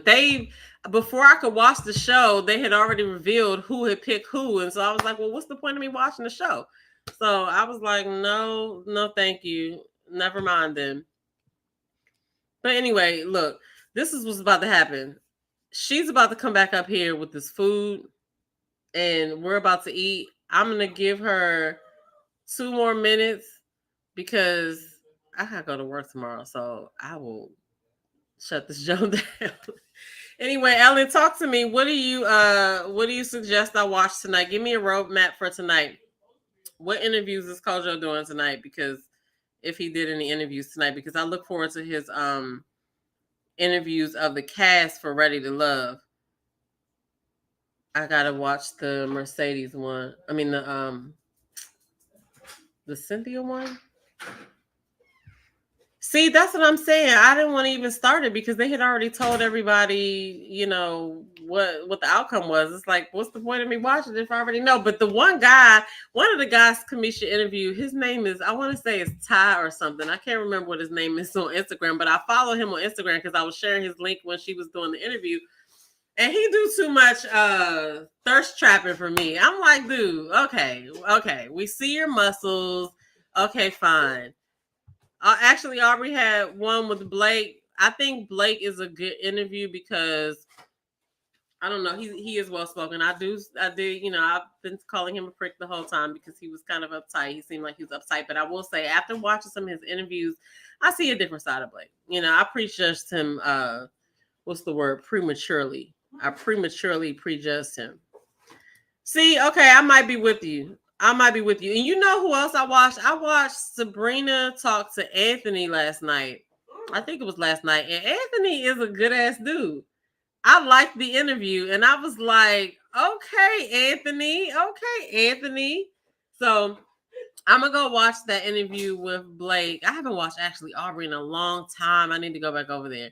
they, before I could watch the show, they had already revealed who had picked who, and so I was like, well, what's the point of me watching the show? So I was like, no, thank you, never mind then. But anyway, look, this is what's about to happen. She's about to come back up here with this food, and we're about to eat. I'm gonna give her 2 more minutes because I gotta go to work tomorrow, so I will shut this show down. Anyway, Ellen, talk to me. What do you suggest I watch tonight? Give me a roadmap for tonight. What interviews is Kojo doing tonight? Because if he did any interviews tonight, because I look forward to his interviews of the cast for Ready to Love. I gotta watch the Mercedes one. I mean the Cynthia one. See, that's what I'm saying. I didn't want to even start it because they had already told everybody, what the outcome was. It's like, what's the point of me watching it if I already know? But the one of the guys Kamisha interviewed, his name is, I want to say it's Ty or something. I can't remember what his name is on Instagram, but I follow him on Instagram because I was sharing his link when she was doing the interview. And he do too much thirst trapping for me. I'm like, dude, okay. We see your muscles. Okay, fine. Actually, Aubrey had one with Blake. I think Blake is a good interview because I don't know. He is well spoken. I do. I've been calling him a prick the whole time because he was kind of uptight. He seemed like he was uptight. But I will say, after watching some of his interviews, I see a different side of Blake. I prejudged him. What's the word? Prematurely. I prematurely prejudged him. See, okay, I might be with you. And you know who else I watched? I watched Sabrina talk to Anthony last night. I think it was last night. And Anthony is a good ass dude. I liked the interview and I was like, okay, Anthony. So I'm going to go watch that interview with Blake. I haven't watched actually Aubrey in a long time. I need to go back over there.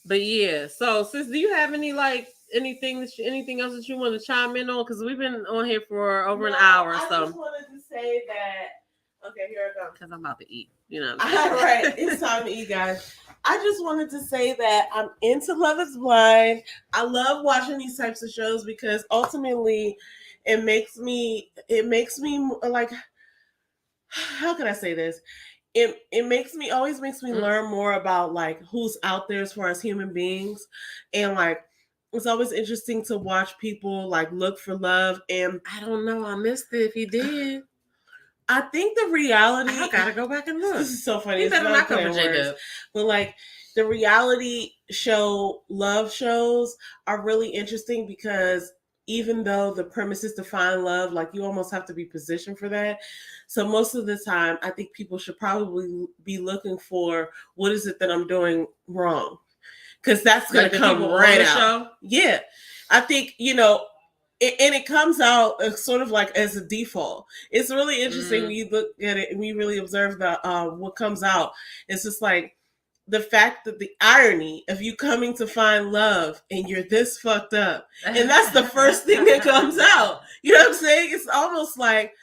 But yeah, so sis, do you have anything else that you want to chime in on? Because we've been on here for over an hour. I just wanted to say that. Okay, here I go. Because I'm about to eat. All right, it's time to eat, guys. I just wanted to say that I'm into Love Is Blind. I love watching these types of shows because ultimately, it makes me like. How can I say this? It always makes me learn more about like who's out there as far as human beings, and like it's always interesting to watch people like look for love. And I don't know, I missed it if he did. I think the reality, I gotta go back and look. This is so funny. He better not come for J-Dub. But like the reality show love shows are really interesting because even though the premise is to find love, like you almost have to be positioned for that. So most of the time, I think people should probably be looking for what is it that I'm doing wrong, because that's going to come right out. Show? Yeah, I think and it comes out sort of like as a default. It's really interesting when you look at it and you really observe what comes out. It's just like the fact that the irony of you coming to find love and you're this fucked up. And that's the first thing that comes out. You know what I'm saying? It's almost like,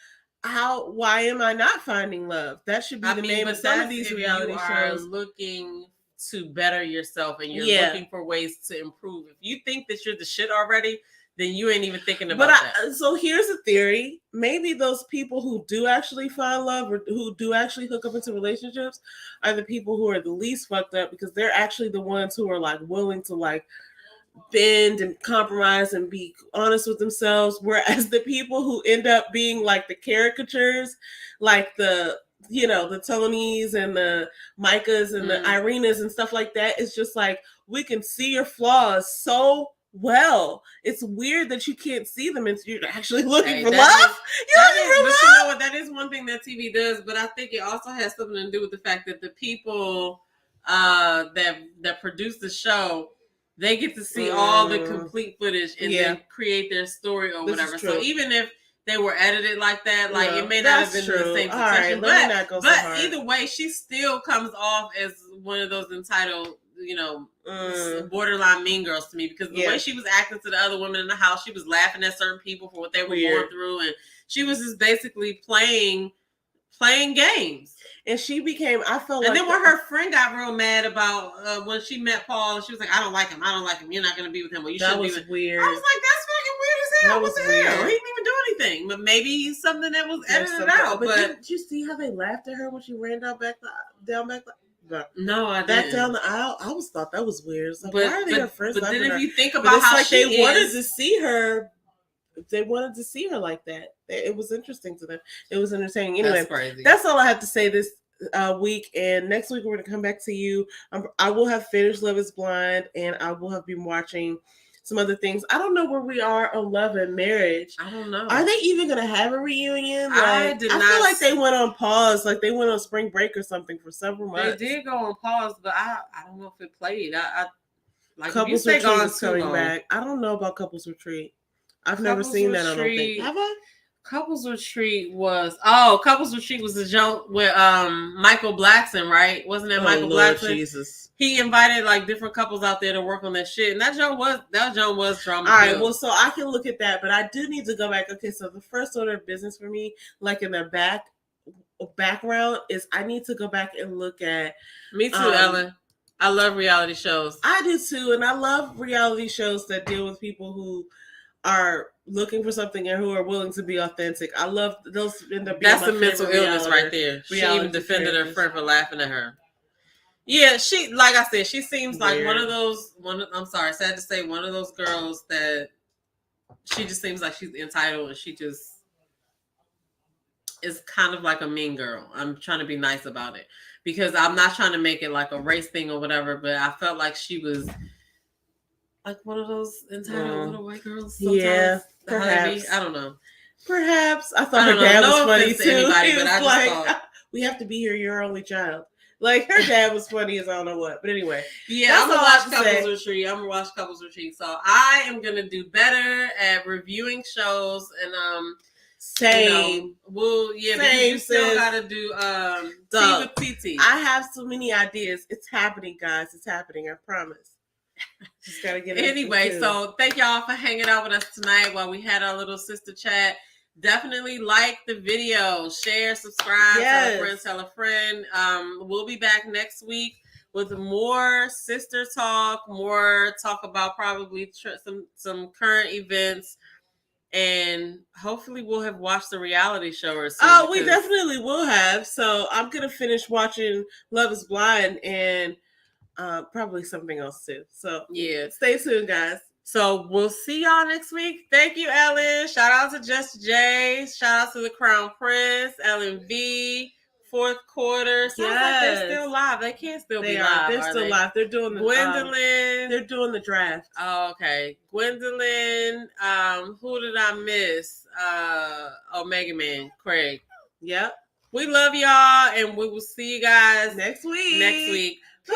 why am I not finding love? That should be the name of some of these reality shows. Looking to better yourself and you're looking for ways to improve. If you think that you're the shit already, then you ain't even thinking about that. So here's a theory. Maybe those people who do actually find love or who do actually hook up into relationships are the people who are the least fucked up, because they're actually the ones who are like willing to like bend and compromise and be honest with themselves. Whereas the people who end up being like the caricatures, like the Tonys and the Micahs and the Irenas and stuff like that, it's just like, we can see your flaws so well. It's weird that you can't see them and you're actually looking for love. You know what? That is one thing that TV does, but I think it also has something to do with the fact that the people that produce the show, they get to see all the complete footage and then create their story or whatever. So even if they were edited like that, like it may not have been the same succession. But either way, she still comes off as one of those entitled, borderline mean girls to me, because the way she was acting to the other women in the house, she was laughing at certain people for what they were going through, and she was just basically playing games. And she became, and then when her friend got real mad about when she met Paul, she was like, I don't like him. You're not going to be with him. Well, you shouldn't be with him. Weird. I was like, that's fucking weird as hell. What the hell? He didn't even do anything. But maybe something that was edited out. But did you see how they laughed at her when she ran down back the No, I didn't. Back down the aisle? I always thought that was weird. It's like, why are they her friends? But then if you think about how like they wanted to see her. They wanted to see her like that. It was interesting to them. It was entertaining. Anyway, that's crazy. That's all I have to say this week. And next week we're going to come back to you. I will have finished Love Is Blind, and I will have been watching some other things. I don't know where we are on Love and Marriage. I don't know. Are they even going to have a reunion? I feel like they went on pause, like they went on spring break or something for several months. They did go on pause, but I don't know if it played. Like Couples if you stay Retreat gone is too coming long. back. I don't know about Couples Retreat. I've never seen that. I don't think. Have I? Couples Retreat was Couples Retreat was the joke with Michael Blackson, right? Wasn't it Michael Blackson? Jesus. He invited like different couples out there to work on that shit, and that joke was drama. All right, well, so I can look at that, but I do need to go back. Okay, so the first order of business for me, like in the background, is I need to go back and look at. Me too, Ellen. I love reality shows. I do too, and I love reality shows that deal with people who are looking for something and who are willing to be authentic. I love those. End up being That's a mental illness right there. She even defended her friend for laughing at her. Yeah, she, like I said, she seems like one of those. I'm sorry, sad to say, one of those girls that she just seems like she's entitled and she just is kind of like a mean girl. I'm trying to be nice about it because I'm not trying to make it like a race thing or whatever, but I felt like she was like one of those entitled little white girls. Yeah, perhaps. I don't know. Perhaps. I thought her dad was funny too. Anybody, he was like, we have to be here. You're our only child. Like, her dad was funny as I don't know what. But anyway. Yeah, I'm going to watch Couples Retreat. I'm going to watch Couples Retreat. So I am going to do better at reviewing shows and same. Same, you still got to do Tea with TT. I have so many ideas. It's happening, guys. It's happening. I promise. Just got to get it. Anyway, so thank y'all for hanging out with us tonight while we had our little sister chat. Definitely like the video, share, subscribe, tell a friend. We'll be back next week with more sister talk, more talk about probably some current events, and hopefully we'll have watched the reality show or something. Oh, we definitely will have. So I'm gonna finish watching Love Is Blind and probably something else too. So yeah, stay tuned, guys. So we'll see y'all next week. Thank you, Ellen. Shout out to Just Jay. Shout out to the Crown Prince, Ellen V. Fourth quarter. Sounds like they're still live. They can't still be live. They're still live. They're doing the Gwendolyn. They're doing the draft. Oh, okay. Gwendolyn. Who did I miss? Omega Man, Craig. Yep. We love y'all, and we will see you guys next week.